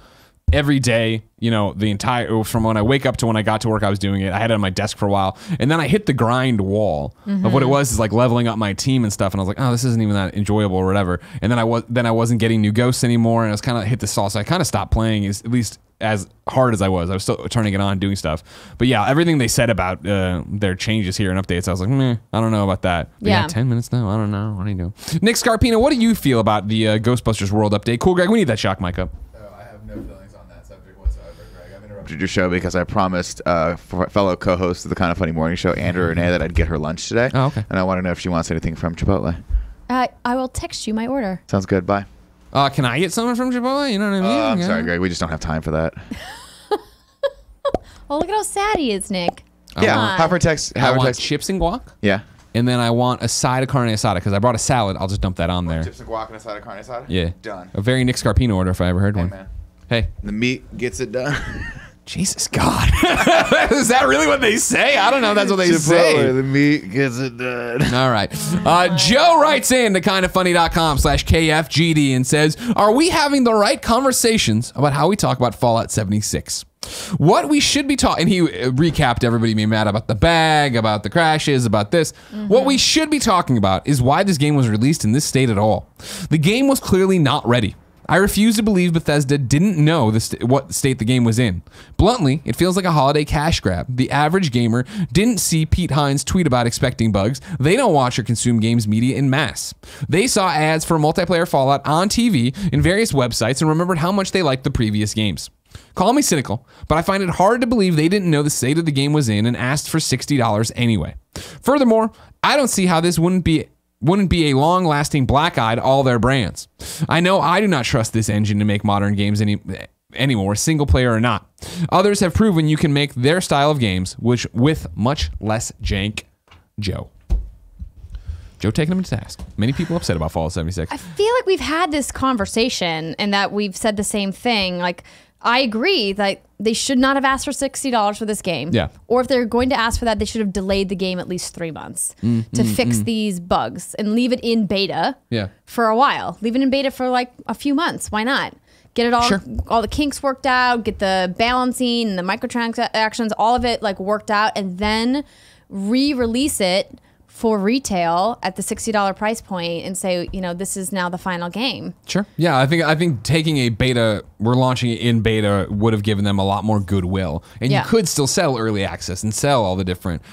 every day, from when I wake up to when I got to work, I was doing it. I had it on my desk for a while. And then I hit the grind wall of what it was is like leveling up my team and stuff. And I was like, oh, this isn't even that enjoyable or whatever. And then I wasn't getting new ghosts anymore. And I was kind of hit the stall. So I kind of stopped playing, at least as hard as I was. I was still turning it on, doing stuff. But yeah, everything they said about their changes here and updates, I was like, I don't know about that. But yeah, 10 minutes now. I don't know. What do you do? Nick Scarpino, what do you feel about the Ghostbusters World update? Cool, Greg, we need that shock mic up. I have no feelings on that subject whatsoever, Greg. I've interrupted your show because I promised fellow co-host of the Kind of Funny Morning Show, Andrea Renee, that I'd get her lunch today. Oh, okay. And I want to know if she wants anything from Chipotle. I will text you my order. Sounds good. Bye. Can I get something from Chipotle? You know what I mean? I'm sorry, Greg. We just don't have time for that. Oh, look at how sad he is, Nick. Yeah, have her text. I want chips and guac. Yeah. And then I want a side of carne asada because I brought a salad. I'll just dump that on there. Chips and guac and a side of carne asada? Yeah. Done. A very Nick Scarpino order if I ever heard one. Man. Hey. The meat gets it done. Jesus God. Is that really what they say? I don't know if that's what they say. The meat gets it done. All right. Joe writes in to kindoffunny.com/KFGD and says, are we having the right conversations about how we talk about Fallout 76? What we should be talking, and he recapped everybody being mad about the bag, about the crashes, about this. What we should be talking about is why this game was released in this state at all. The game was clearly not ready. I refuse to believe Bethesda didn't know what state the game was in. Bluntly, it feels like a holiday cash grab. The average gamer didn't see Pete Hines tweet about expecting bugs. They don't watch or consume games media in mass. They saw ads for multiplayer Fallout on TV in various websites and remembered how much they liked the previous games. Call me cynical, but I find it hard to believe they didn't know the state of the game was in and asked for $60 anyway. Furthermore, I don't see how this wouldn't be a long-lasting black eye to all their brands. I know I do not trust this engine to make modern games anymore, single player or not. Others have proven you can make their style of games, which with much less jank. Joe taking him to task. Many people upset about Fallout 76. I feel like we've had this conversation and that we've said the same thing. Like, I agree that they should not have asked for $60 for this game. Yeah. Or if they're going to ask for that, they should have delayed the game at least 3 months to fix these bugs and leave it in beta for a while. Leave it in beta for like a few months. Why not? Get it all the kinks worked out, get the balancing and the microtransactions, all of it like worked out, and then re-release it for retail at the $60 price point and say, this is now the final game. Sure. Yeah, I think taking a beta, we're launching it in beta, would have given them a lot more goodwill. And you could still sell early access and sell all the different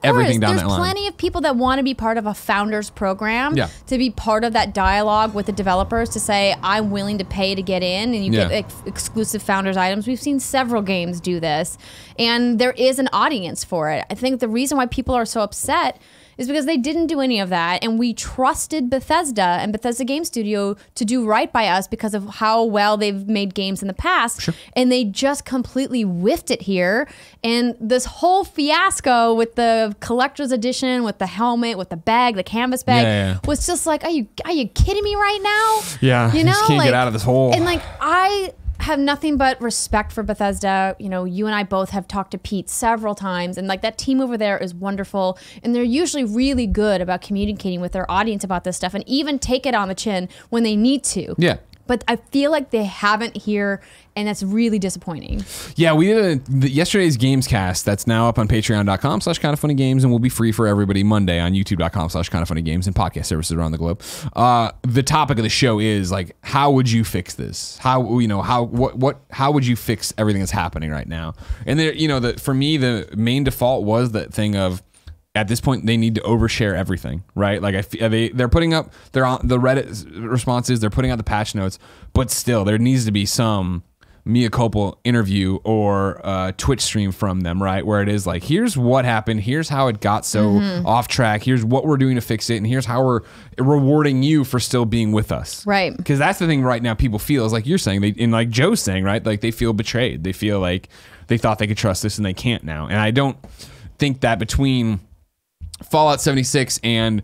everything down that line. There's plenty of people that want to be part of a founders program, to be part of that dialogue with the developers to say, I'm willing to pay to get in, and you get exclusive founders items. We've seen several games do this, and there is an audience for it. I think the reason why people are so upset is because they didn't do any of that, and we trusted Bethesda and Bethesda Game Studio to do right by us because of how well they've made games in the past, and they just completely whiffed it here. And this whole fiasco with the collector's edition, with the helmet, with the bag, the canvas bag, was just like, are you kidding me right now? Yeah, you just can't get out of this hole. And like, I have nothing but respect for Bethesda. You and I both have talked to Pete several times, and like that team over there is wonderful, and they're usually really good about communicating with their audience about this stuff and even take it on the chin when they need to. Yeah. but I feel like they haven't here, and that's really disappointing. Yeah, we did yesterday's Gamescast that's now up on patreon.com/kindoffunnygames and will be free for everybody Monday on youtube.com/kindoffunnygames and podcast services around the globe. The topic of the show is like, how would you fix this? How would you fix everything that's happening right now? And there, for me, the main default was that thing of, at this point, they need to overshare everything, right? Like they're putting up the Reddit responses, they're putting out the patch notes, but still there needs to be some mea culpa interview or Twitch stream from them, right? Where it is like, here's what happened, here's how it got so off track, here's what we're doing to fix it, and here's how we're rewarding you for still being with us, right? Because that's the thing right now. People feel is like you're saying, and like Joe's saying, right? Like they feel betrayed. They feel like they thought they could trust this and they can't now. And I don't think that between Fallout 76 and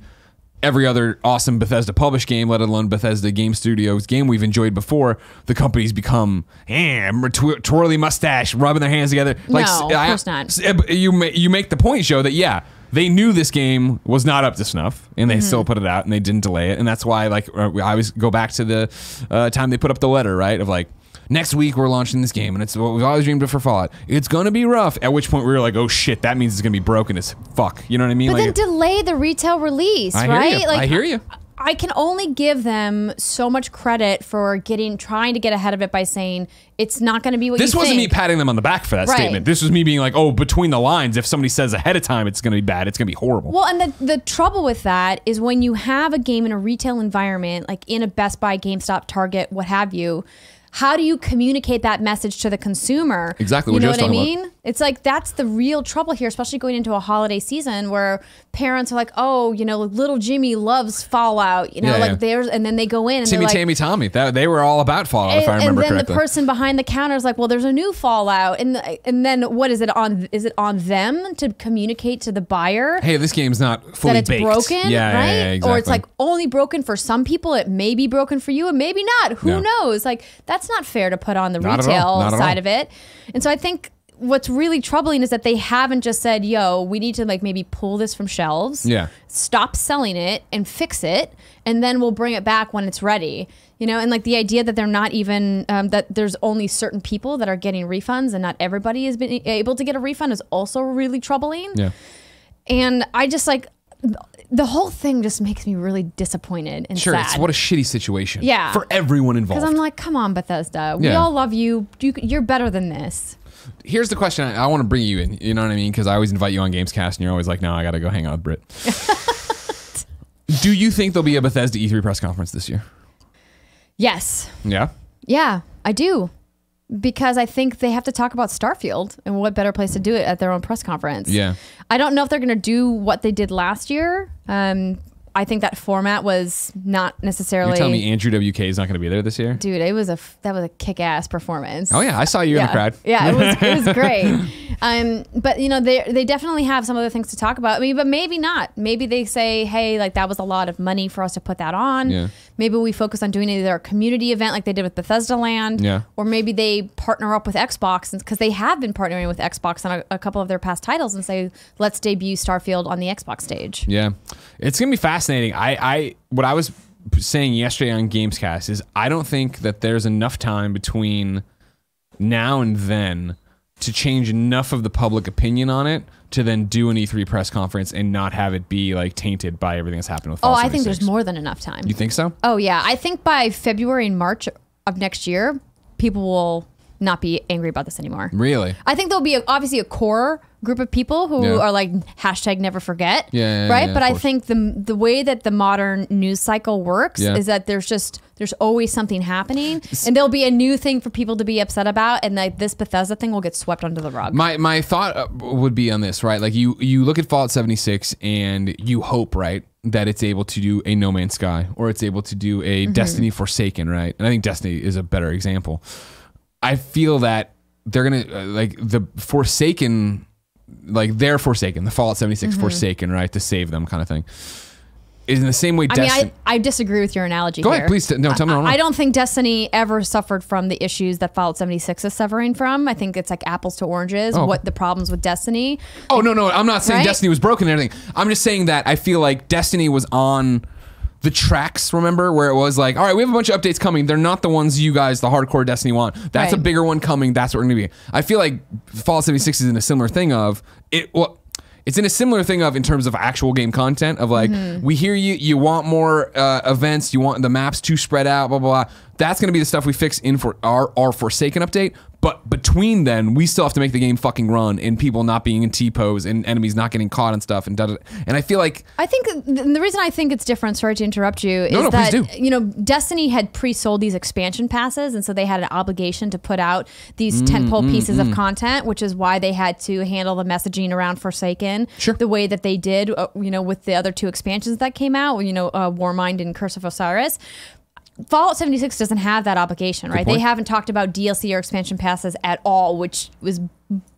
every other awesome Bethesda published game, let alone Bethesda Game Studios game we've enjoyed before, the company's become twirly mustache, rubbing their hands together. Like, no, of course not. You make the point, Joe, that they knew this game was not up to snuff, and they still put it out, and they didn't delay it, and that's why I always go back to the time they put up the letter, right, of like, next week we're launching this game, and it's what we've always dreamed of for Fallout. It's gonna be rough. At which point we were like, oh shit, that means it's gonna be broken as fuck. You know what I mean? But then delay the retail release, right? I hear you. I can only give them so much credit for trying to get ahead of it by saying it's not going to be what you think. This wasn't me patting them on the back for that statement. This was me being like, oh, between the lines, if somebody says ahead of time it's going to be bad, it's going to be horrible. Well, and the trouble with that is when you have a game in a retail environment, like in a Best Buy, GameStop, Target, what have you, how do you communicate that message to the consumer? Exactly what Joe's talking about. You know what I mean? It's like that's the real trouble here, especially going into a holiday season where parents are like, oh, little Jimmy loves Fallout, there's, and then they go in and Timmy, Tammy, Tommy, they were all about Fallout, if I remember correctly. And then the person behind the counter is like, well, there's a new Fallout, and then what is it on? Is it on them to communicate to the buyer? Hey, this game's not fully that it's baked. Broken, right? Yeah, exactly. Or it's like only broken for some people. It may be broken for you, and maybe not. Who knows? Like that's not fair to put on the retail side of it. And so I think what's really troubling is that they haven't just said, yo, we need to like maybe pull this from shelves, stop selling it and fix it, and then we'll bring it back when it's ready. And like the idea that they're not even, that there's only certain people that are getting refunds and not everybody has been able to get a refund is also really troubling. Yeah. And I just like, the whole thing just makes me really disappointed and sad. It's what a shitty situation. Yeah. For everyone involved. Because I'm like, come on, Bethesda. We all love you. You're better than this. Here's the question I want to bring you in. You know what I mean? Because I always invite you on Gamescast, and you're always like, no, I got to go hang out with Britt. Do you think there'll be a Bethesda E3 press conference this year? Yes. Yeah? Yeah, I do. Because I think they have to talk about Starfield, and what better place to do it at their own press conference. Yeah. I don't know if they're going to do what they did last year. I think that format was not necessarily. You're telling me Andrew WK is not going to be there this year? Dude, that was a kick-ass performance. Oh yeah, I saw you in the crowd. Yeah, it was great. But they definitely have some other things to talk about. I mean, but maybe not. Maybe they say, hey, like that was a lot of money for us to put that on. Yeah. Maybe we focus on doing either a community event like they did with Bethesda Land, or maybe they partner up with Xbox because they have been partnering with Xbox on a couple of their past titles and say, let's debut Starfield on the Xbox stage. Yeah, it's gonna be fascinating. What I was saying yesterday on Gamescast is I don't think that there's enough time between now and then to change enough of the public opinion on it to then do an E3 press conference and not have it be like tainted by everything that's happened with Fallout 76. I think there's more than enough time. You think so? Oh yeah, I think by February and March of next year, people will not be angry about this anymore. Really? I think there'll be obviously a core group of people who are like #never forget, right? But I think the way that the modern news cycle works is that there's always something happening, and there'll be a new thing for people to be upset about, and like this Bethesda thing will get swept under the rug. My thought would be on this, right? Like you look at Fallout 76 and you hope, right, that it's able to do a No Man's Sky or it's able to do a Destiny Forsaken, right? And I think Destiny is a better example. I feel that they're gonna like the Forsaken. Like they're Forsaken, the Fallout 76 Forsaken, right? To save them kind of thing. Is in the same way Destiny... I disagree with your analogy Go here. ahead, please. No, tell me wrong. I don't think Destiny ever suffered from the issues that Fallout 76 is suffering from. I think it's like apples to oranges, what the problems with Destiny. Oh, no. I'm not saying Destiny was broken and everything. I'm just saying that I feel like Destiny was on the tracks, remember, where it was like, all right, we have a bunch of updates coming. They're not the ones you guys, the hardcore Destiny, want. That's a bigger one coming. That's what we're going to be. I feel like Fallout 76 is in a similar thing of it. Well, it's in a similar thing of in terms of actual game content of like, we hear you, you want more events, you want the maps to spread out, blah, blah, blah. That's going to be the stuff we fix in for our Forsaken update. But between then, we still have to make the game fucking run and people not being in T-pose and enemies not getting caught and stuff. And and I feel like... I think the reason I think it's different, sorry to interrupt you, is that, you know, Destiny had pre-sold these expansion passes, and so they had an obligation to put out these tentpole pieces of content, which is why they had to handle the messaging around Forsaken the way that they did, you know, with the other two expansions that came out, you know, Warmind and Curse of Osiris. Fallout 76 doesn't have that obligation, right? They haven't talked about DLC or expansion passes at all, which was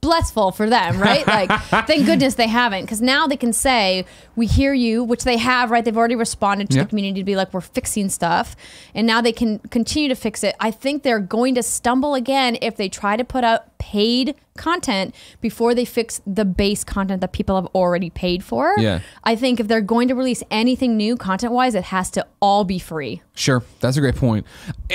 blissful for them, right? Like, thank goodness they haven't, because now they can say, we hear you, which they have, right? They've already responded to the community to be like, we're fixing stuff, and now they can continue to fix it. I think they're going to stumble again if they try to put out paid content before they fix the base content that people have already paid for. I think if they're going to release anything new content-wise, it has to all be free. Sure, that's a great point.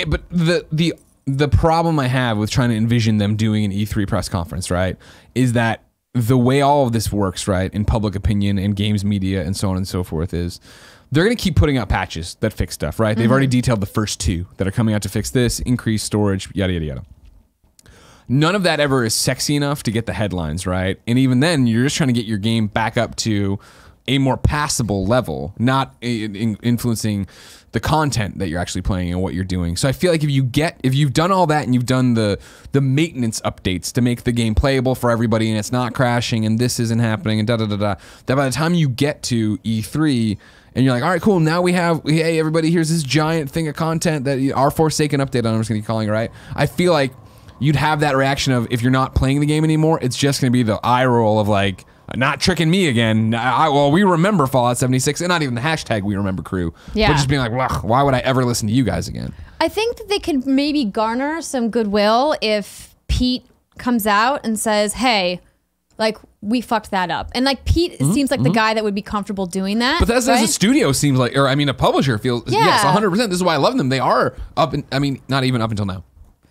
But the problem I have with trying to envision them doing an E3 press conference, right, is that the way all of this works, right, in public opinion and games media and so on and so forth is they're going to keep putting out patches that fix stuff, right? They've already detailed the first 2 that are coming out to fix this, increase storage, yada, yada, yada. None of that ever is sexy enough to get the headlines, right? And even then, you're just trying to get your game back up to a more passable level, not influencing the content that you're actually playing and what you're doing. So I feel like if you've done all that and you've done the maintenance updates to make the game playable for everybody and it's not crashing and this isn't happening and that by the time you get to E3 and you're like, all right, cool, now we have, hey, everybody, here's this giant thing of content that our Forsaken update, I'm just going to keep calling it, right? I feel like you'd have that reaction of, if you're not playing the game anymore, it's just going to be the eye roll of like, not tricking me again. Well, we remember Fallout 76, and not even the hashtag we remember crew. But just being like, why would I ever listen to you guys again? I think that they could maybe garner some goodwill if Pete comes out and says, hey, like, we fucked that up. And like Pete seems like the guy that would be comfortable doing that. But that's as a studio seems like, or I mean, a publisher feels, yes, 100%. This is why I love them. They are not even up until now.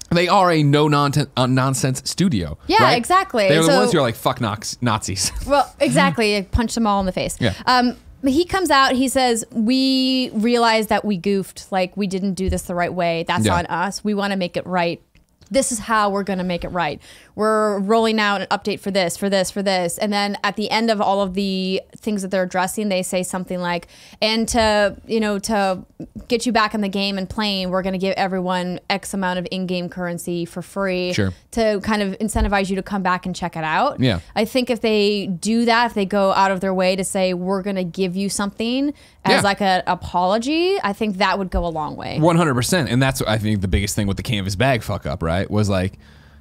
They are a no-nonsense studio. Yeah, right? exactly. They're the ones who are like, fuck Nazis. Well, exactly. Punch them all in the face. Yeah. He comes out, he says, we realize that we goofed. Like, we didn't do this the right way. That's on us. We want to make it right. This is how we're going to make it right. We're rolling out an update for this, for this, for this. And then at the end of all of the things that they're addressing, they say something like, and to get you back in the game and playing, we're going to give everyone X amount of in-game currency for free to kind of incentivize you to come back and check it out. Yeah. I think if they do that, if they go out of their way to say, we're going to give you something as like an apology, I think that would go a long way. 100%. And that's, I think, the biggest thing with the canvas bag fuck up, right? Was like,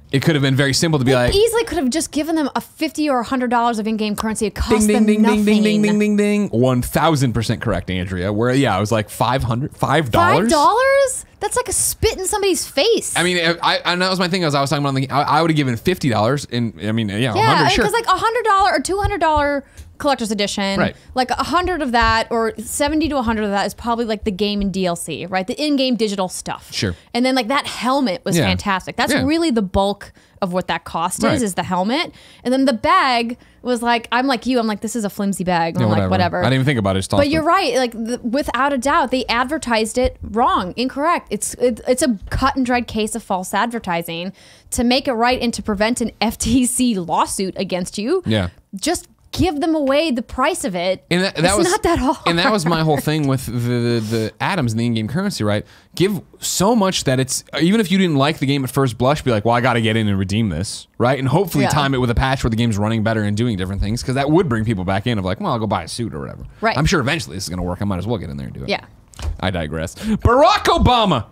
it could have been very simple to be like, easily could have just given them a $50 or $100 of in-game currency. It cost them nothing. Ding, ding, ding, ding, ding. 1,000% correct, Andrea. Where I was like $5? $5? That's like a spit in somebody's face. I mean, and that was my thing. As I was talking about, I would have given $50, and I mean, yeah, 100, because like $100 or $200 collector's edition, right? Like 100 of that, or 70 to 100 of that is probably like the game and DLC, right? The in-game digital stuff. Sure. And then like that helmet was fantastic. That's really the bulk of what that cost is the helmet. And then the bag was like, I'm like you, I'm like, this is a flimsy bag. I'm like, whatever. I didn't even think about it. But you're right. Like without a doubt, they advertised it wrong, incorrect. It's a cut and dried case of false advertising. To make it right and to prevent an FTC lawsuit against you, just give them away the price of it. And that was not that hard. And that was my whole thing with the atoms in the in-game currency, right? Give so much that it's, even if you didn't like the game at first blush, be like, well, I got to get in and redeem this, right? And hopefully time it with a patch where the game's running better and doing different things, because that would bring people back in of like, well, I'll go buy a suit or whatever. Right. I'm sure eventually this is going to work. I might as well get in there and do it. Yeah. I digress. Barrack Obama,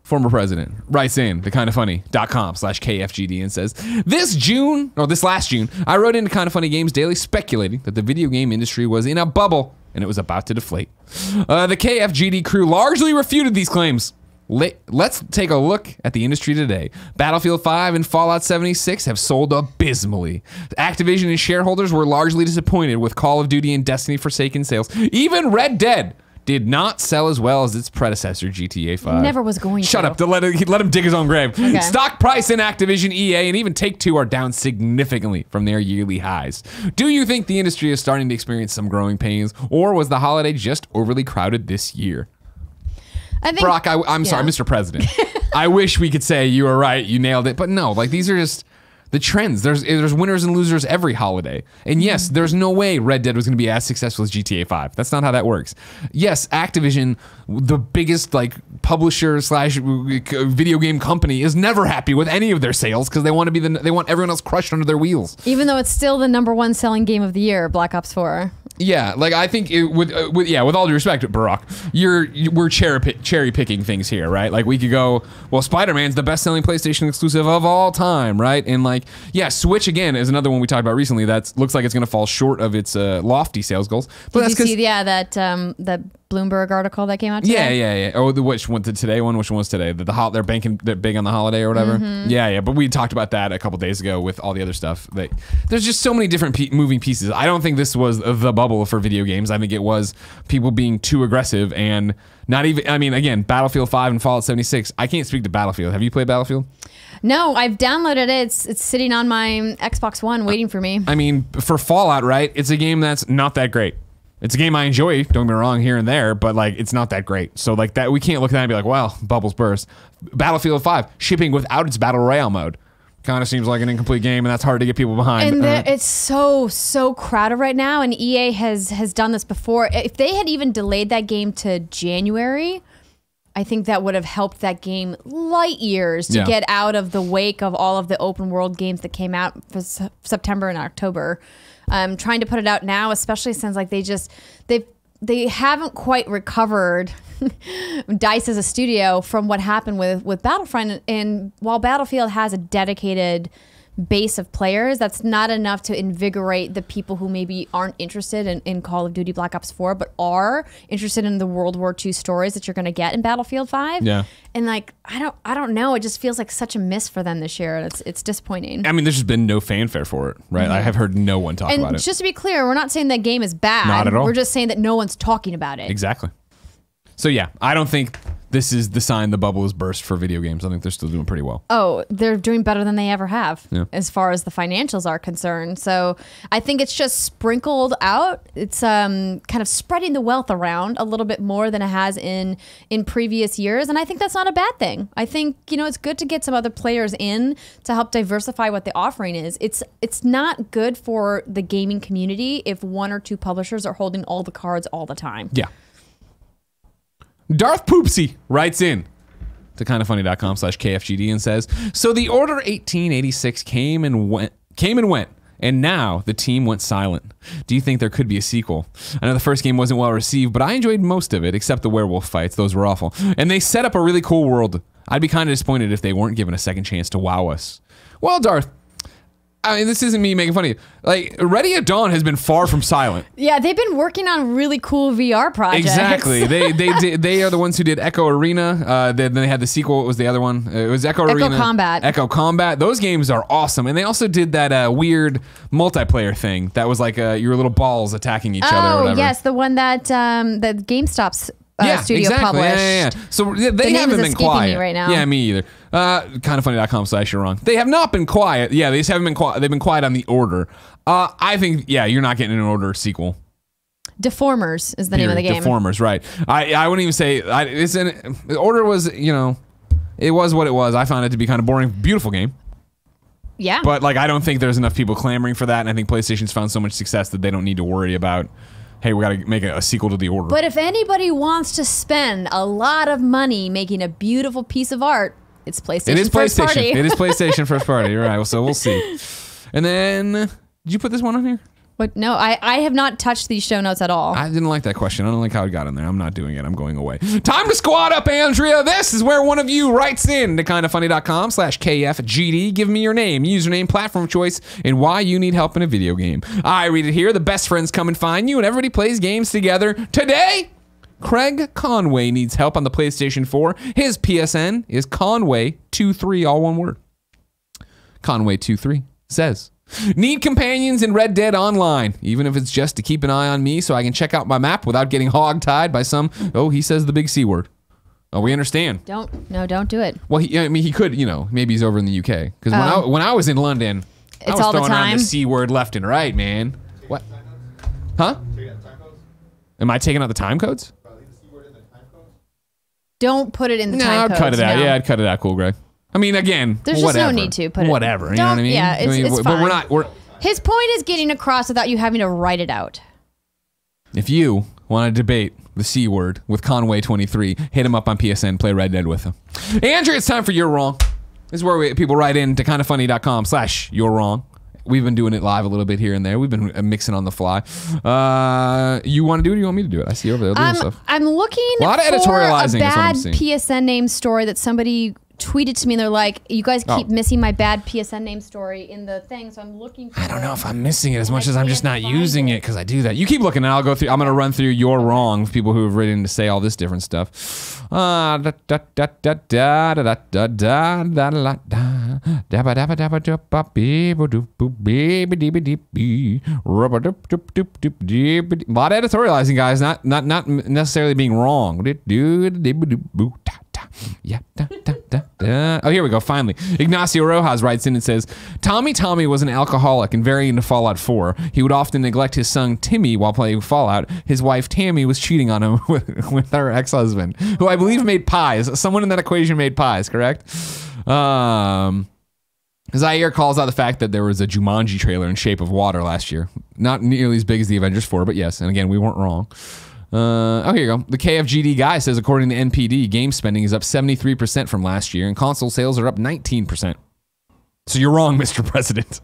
former president, writes in thekindoffunny.com/KFGD and says, this last June, I wrote into Kinda Funny Games Daily speculating that the video game industry was in a bubble and it was about to deflate. The KFGD crew largely refuted these claims. Let's take a look at the industry today. Battlefield 5 and Fallout 76 have sold abysmally. Activision and shareholders were largely disappointed with Call of Duty and Destiny Forsaken sales. Even Red Dead did not sell as well as its predecessor, GTA 5. Never was going to. Shut up. Let him dig his own grave. Okay. Stock price in Activision, EA, and even Take-Two are down significantly from their yearly highs. Do you think the industry is starting to experience some growing pains, or was the holiday just overly crowded this year? I think, Brock, I'm sorry, Mr. President. I wish we could say you were right, you nailed it, but no, like these are just the trends. There's winners and losers every holiday. And yes, there's no way Red Dead was going to be as successful as GTA 5. That's not how that works. Yes, Activision, the biggest like publisher / video game company, is never happy with any of their sales because they want everyone else crushed under their wheels. Even though it's still the #1 selling game of the year, Black Ops 4. Yeah, like I think with all due respect, Barrack, we're cherry picking things here, right? Like we could go, well, Spider-Man's the best selling PlayStation exclusive of all time, right? And like, yeah, Switch again is another one we talked about recently that looks like it's going to fall short of its lofty sales goals. But Did you see that Bloomberg article that came out today? Yeah. Oh, which one? The today one? Which one was today? They're big on the holiday or whatever. Yeah. But we talked about that a couple days ago with all the other stuff. There's just so many different moving pieces. I don't think this was the bubble for video games. I think it was people being too aggressive and not even. I mean, again, Battlefield 5 and Fallout 76. I can't speak to Battlefield. Have you played Battlefield? No, I've downloaded it. It's sitting on my Xbox One waiting for me. I mean, for Fallout, right? It's a game that's not that great. It's a game I enjoy, don't get me wrong, here and there, but like it's not that great. So like that, we can't look at that and be like, well, bubbles burst. Battlefield 5 shipping without its battle royale mode kind of seems like an incomplete game, and that's hard to get people behind. And it's so crowded right now, and EA has done this before. If they had even delayed that game to January, I think that would have helped that game light years to get out of the wake of all of the open world games that came out for September and October. Trying to put it out now, especially since like they haven't quite recovered DICE as a studio from what happened with Battlefront. And while Battlefield has a dedicated base of players, that's not enough to invigorate the people who maybe aren't interested in Call of Duty Black Ops 4, but are interested in the World War II stories that you're going to get in Battlefield 5. Yeah. And like, I don't know. It just feels like such a miss for them this year. And it's disappointing. I mean, there's just been no fanfare for it, right? I have heard no one talk about it. And just to be clear, we're not saying that game is bad. Not at all. We're just saying that no one's talking about it. Exactly. So yeah, I don't think this is the sign the bubble is burst for video games. I think they're still doing pretty well. Oh, they're doing better than they ever have as far as the financials are concerned. So I think it's just sprinkled out. It's kind of spreading the wealth around a little bit more than it has in previous years. And I think that's not a bad thing. I think, it's good to get some other players in to help diversify what the offering is. It's not good for the gaming community if one or two publishers are holding all the cards all the time. Yeah. Darthpoopsie writes in to kindoffunny.com/KFGD and says, so the Order 1886 came and went, and now the team went silent. Do you think there could be a sequel? I know the first game wasn't well received, but I enjoyed most of it, except the werewolf fights. Those were awful. And they set up a really cool world. I'd be kind of disappointed if they weren't given a second chance to wow us. Well, Darth, I mean, this isn't me making fun of you. Like, Ready at Dawn has been far from silent. Yeah, they've been working on really cool VR projects. Exactly. They are the ones who did Echo Arena. Then they had the sequel. What was the other one? It was Echo Arena. Echo Combat. Those games are awesome. And they also did that weird multiplayer thing that was like your little balls attacking each other or whatever. Oh, yes. The one that GameStop's studio published. Yeah. So they haven't been quiet. Me right now. Yeah, me either. Kindoffunny.com/you're wrong. They have not been quiet. Yeah, they just haven't been quiet. They've been quiet on the Order. I think, you're not getting an Order sequel. Deformers is the name of the game. Deformers, right. I wouldn't even say, the Order was, it was what it was. I found it to be kind of boring. Beautiful game. Yeah. But I don't think there's enough people clamoring for that, and I think PlayStation's found so much success that they don't need to worry about, hey, we got to make a sequel to The Order. But if anybody wants to spend a lot of money making a beautiful piece of art, it's PlayStation. It is first PlayStation. Party. It is PlayStation first party. All right. So we'll see. And then, did you put this one on here? What? No, I have not touched these show notes at all. I didn't like that question. I don't like how it got in there. I'm not doing it. I'm going away. Time to squad up, Andrea. This is where one of you writes in to kindoffunny.com/KFGD. Give me your name, username, platform choice, and why you need help in a video game. I read it here. The best friends come and find you, and everybody plays games together. Today, Craig Conway needs help on the PlayStation 4. His PSN is Conway23, all one word. Conway23 says, Need companions in Red Dead Online, even if it's just to keep an eye on me so I can check out my map without getting hog-tied by some, oh, he says the big C word. Oh, we understand. Don't do it. Well, I mean, he could, maybe he's over in the UK. Because when I was in London, I was throwing around the C word left and right, man. What? Huh? Am I taking out the time codes? Don't put it in the time codes. No, I'd cut it out. No. Yeah, I'd cut it out. Cool, Greg. I mean, again, there's whatever. just no need to put it. Whatever. You know what I mean? Yeah, it's fine. But we're. His point is getting across without you having to write it out. If you want to debate the C word with Conway 23, hit him up on PSN. Play Red Dead with him. Andrea, it's time for You're Wrong. This is where people write in to kindafunny.com/You're Wrong. We've been doing it live a little bit here and there. We've been mixing on the fly. You want to do it or you want me to do it? I see you over there doing stuff. I'm looking a lot of editorializing for a bad is what I'm seeing. PSN name story that somebody tweeted to me and they're like, you guys keep missing my bad PSN name story in the thing, so I'm looking for I don't know if I'm missing it as much as I'm just not using it because I do that. You keep looking and I'll go through. I'm going to run through You're Wrong with people who have written to say all this different stuff. A lot of editorializing, guys, not necessarily being wrong. Yeah. Oh, here we go. Finally, Ignacio Rojas writes in and says, Tommy was an alcoholic and very into Fallout 4. He would often neglect his son Timmy while playing Fallout. His wife Tammy was cheating on him with her ex-husband, who I believe made pies. Someone in that equation made pies, correct? Zaire calls out the fact that there was a Jumanji trailer in Shape of Water last year. Not nearly as big as the Avengers 4, but yes. And again, we weren't wrong. Oh, here you go. The KFGD guy says, according to NPD, game spending is up 73% from last year, and console sales are up 19%. So you're wrong, Mr. President.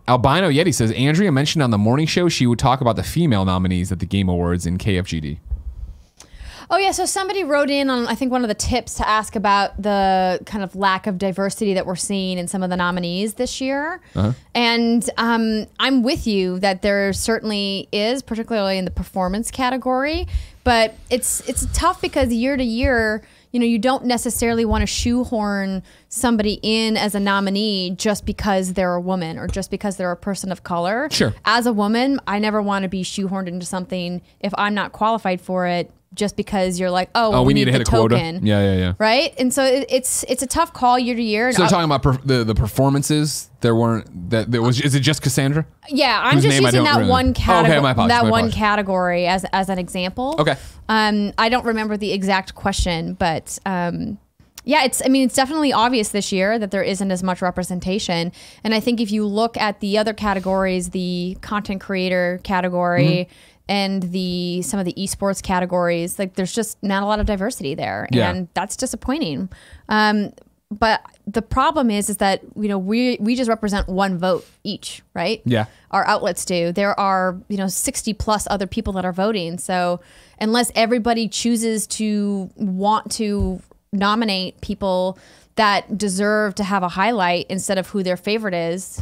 Albino Yeti says, Andrea mentioned on the morning show she would talk about the female nominees at the Game Awards in KFGD. Oh, yeah. So somebody wrote in on, I think, one of the tips to ask about the kind of lack of diversity that we're seeing in some of the nominees this year. And I'm with you that there certainly is, particularly in the performance category. But it's tough because year to year, you don't necessarily want to shoehorn somebody in as a nominee just because they're a woman or just because they're a person of color. Sure. As a woman, I never want to be shoehorned into something if I'm not qualified for it. Just because you're like, well, we need to hit a token. Quota. Yeah. Right? And so it's a tough call year to year. So they're talking about the performances. Is it just Cassandra? Yeah, I'm just using that one category as an example. Okay. I don't remember the exact question, but yeah, it's definitely obvious this year that there isn't as much representation. And I think if you look at the other categories, the content creator category, and some of the esports categories, like there's just not a lot of diversity there, and that's disappointing. But the problem is that we just represent one vote each, right? Yeah. Our outlets do. There are 60 plus other people that are voting. So unless everybody chooses to want to nominate people that deserve to have a highlight instead of who their favorite is,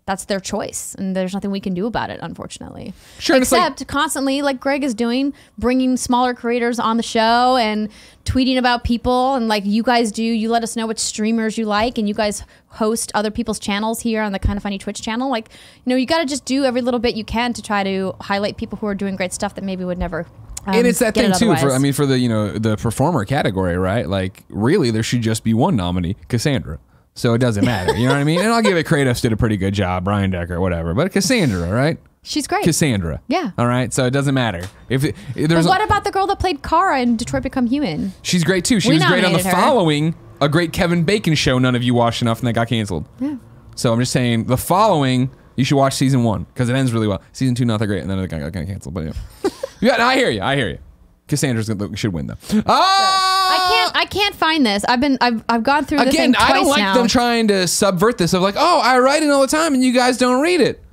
that's their choice, and there's nothing we can do about it, unfortunately. Sure. Except constantly, like Greg is doing, bringing smaller creators on the show and tweeting about people, and like you guys do, you let us know which streamers you like, and you guys host other people's channels here on the Kinda Funny Twitch channel. Like, you got to just do every little bit you can to try to highlight people who are doing great stuff that maybe would never. And it's that thing too for the performer category, right? Like, really, there should just be one nominee, Cassandra. So it doesn't matter, you know what I mean? And I'll give it, Kratos did a pretty good job, Brian Decker, whatever. But Cassandra, right? She's great. Cassandra. Yeah. All right, so it doesn't matter. But what about the girl that played Kara in Detroit Become Human? She's great too. She was great on the following, a great Kevin Bacon show none of you watched enough and that got canceled. Yeah. So I'm just saying, the following, you should watch season 1 because it ends really well. Season 2 not that great, and then it got canceled. But yeah, no, I hear you. Cassandra should win though. I can't find this. I've gone through the thing twice now. I don't like them trying to subvert this of like, I write it all the time and you guys don't read it.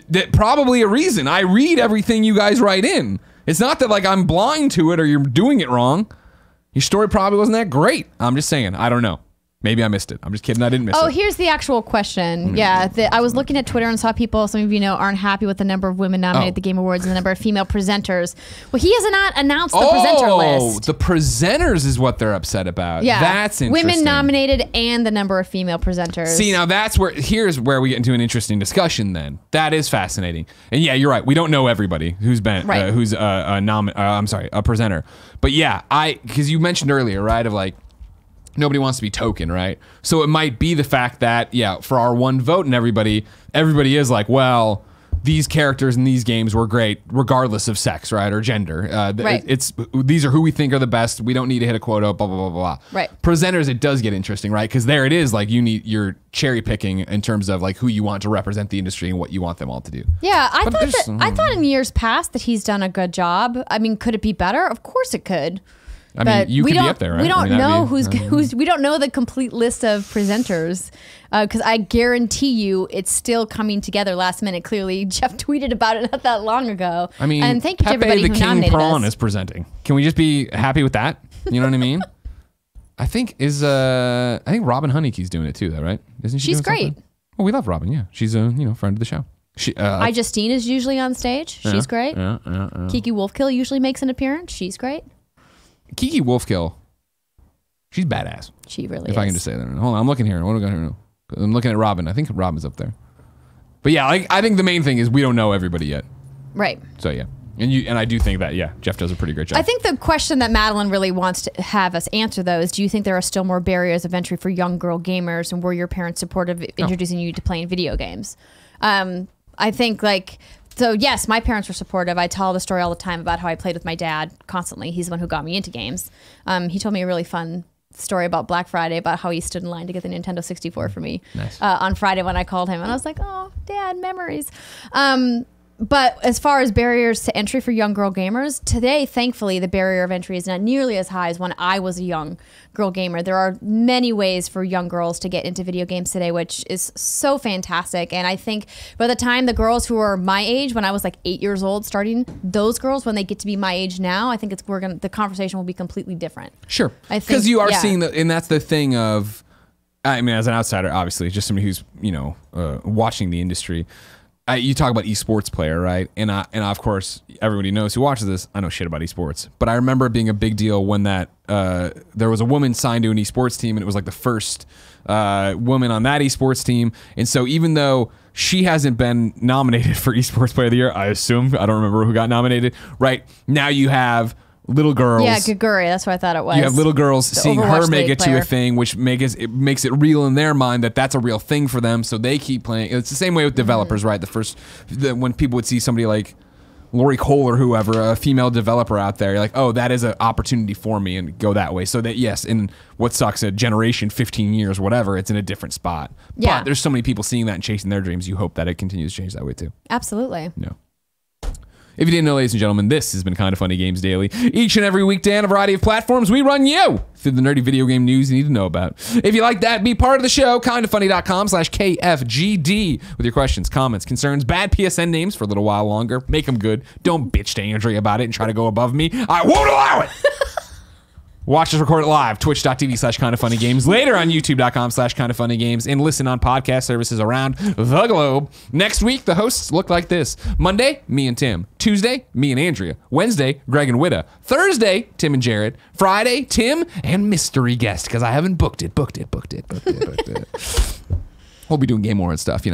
That probably a reason. I read everything you guys write in. It's not that like I'm blind to it or you're doing it wrong. Your story probably wasn't that great. I'm just saying. I don't know. Maybe I missed it. I'm just kidding. I didn't miss it. Oh, here's the actual question. Yeah, I was looking at Twitter and saw people, some of you know, aren't happy with the number of women nominated at the Game Awards and the number of female presenters. Well, he has not announced the presenter list. The presenters is what they're upset about. Yeah. That's interesting. Women nominated and the number of female presenters. See, now here's where we get into an interesting discussion then. That is fascinating. And yeah, you're right. We don't know everybody who's been, who's a presenter. But yeah, because you mentioned earlier, right, of like, nobody wants to be token, right? So it might be the fact that, yeah, for our one vote and everybody is like, well, these characters in these games were great regardless of sex, right, or gender. Right. These are who we think are the best. We don't need to hit a quota, blah, blah, blah, blah. Right. Presenters, it does get interesting, right? Because there it is, like you're cherry picking in terms of like who you want to represent the industry and what you want them all to do. Yeah, I thought in years past that he's done a good job. I mean, could it be better? Of course it could. I mean, you could be up there, right? We don't know who's. We don't know the complete list of presenters because I guarantee you it's still coming together last minute. Clearly, Jeff tweeted about it not that long ago. I mean, and thank you to everybody the who King nominated Prawn us. is presenting. Can we just be happy with that? You know what I mean? I think Robin Honeyke's doing it too, though, right? Isn't she? She's doing great. Something? Well, we love Robin. Yeah, she's a friend of the show. Justine is usually on stage. She's great. Kiki Wolfkill usually makes an appearance. She's great. Kiki Wolfkill. She's badass. She really is. If I can just say that. Hold on, I'm looking here. What do I got here now? I'm looking at Robin. I think Robin's up there. But yeah, I think the main thing is we don't know everybody yet. Right. So yeah. And I do think that, yeah, Jeff does a pretty great job. I think the question that Madeline really wants to have us answer, though, is do you think there are still more barriers of entry for young girl gamers, and were your parents supportive of introducing you to playing video games? I think, so yes, my parents were supportive. I tell the story all the time about how I played with my dad constantly. He's the one who got me into games. He told me a really fun story about Black Friday about how he stood in line to get the Nintendo 64 for me on Friday when I called him. And I was like, oh, Dad, memories. But as far as barriers to entry for young girl gamers, today, thankfully, the barrier of entry is not nearly as high as when I was a young girl gamer. There are many ways for young girls to get into video games today, which is so fantastic. And I think by the time the girls who are my age, when I was like 8 years old starting, those girls, when they get to be my age now, I think the conversation will be completely different. Sure. Because you are seeing and that's the thing of, I mean, as an outsider, obviously, just somebody who's, watching the industry, you talk about esports player, right? And of course, everybody knows who watches this. I know shit about esports, but I remember it being a big deal when that there was a woman signed to an esports team, and it was like the first woman on that esports team. And so even though she hasn't been nominated for esports player of the year, I assume, I don't remember who got nominated. Right now, you have little girls. Yeah, Gaguri, that's what I thought it was. You have little girls seeing her make it to a thing, which makes it real in their mind that that's a real thing for them, so they keep playing. It's the same way with developers, right? When people would see somebody like Lori Cole or whoever, a female developer out there, you're like, oh, that is an opportunity for me, and go that way. So that, yes, in what sucks, a generation, 15 years, whatever, it's in a different spot. Yeah. But there's so many people seeing that and chasing their dreams, you hope that it continues to change that way too. Absolutely. No. If you didn't know, ladies and gentlemen, this has been Kinda Funny Games Daily. Each and every weekday on a variety of platforms, we run you through the nerdy video game news you need to know about. If you like that, be part of the show, kindafunny.com/KFGD with your questions, comments, concerns, bad PSN names for a little while longer. Make them good. Don't bitch to Andrea about it and try to go above me. I won't allow it! Watch us record it live, twitch.tv/kindafunnygames, later on youtube.com/kindafunnygames, and listen on podcast services around the globe. Next week, the hosts look like this. Monday, me and Tim. Tuesday, me and Andrea. Wednesday, Greg and Witta. Thursday, Tim and Jared. Friday, Tim and mystery guest, because I haven't booked it. We'll be doing Game Awards stuff,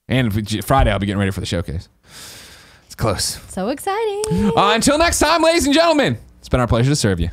And Friday, I'll be getting ready for the showcase. It's close. So exciting. Until next time, ladies and gentlemen, it's been our pleasure to serve you.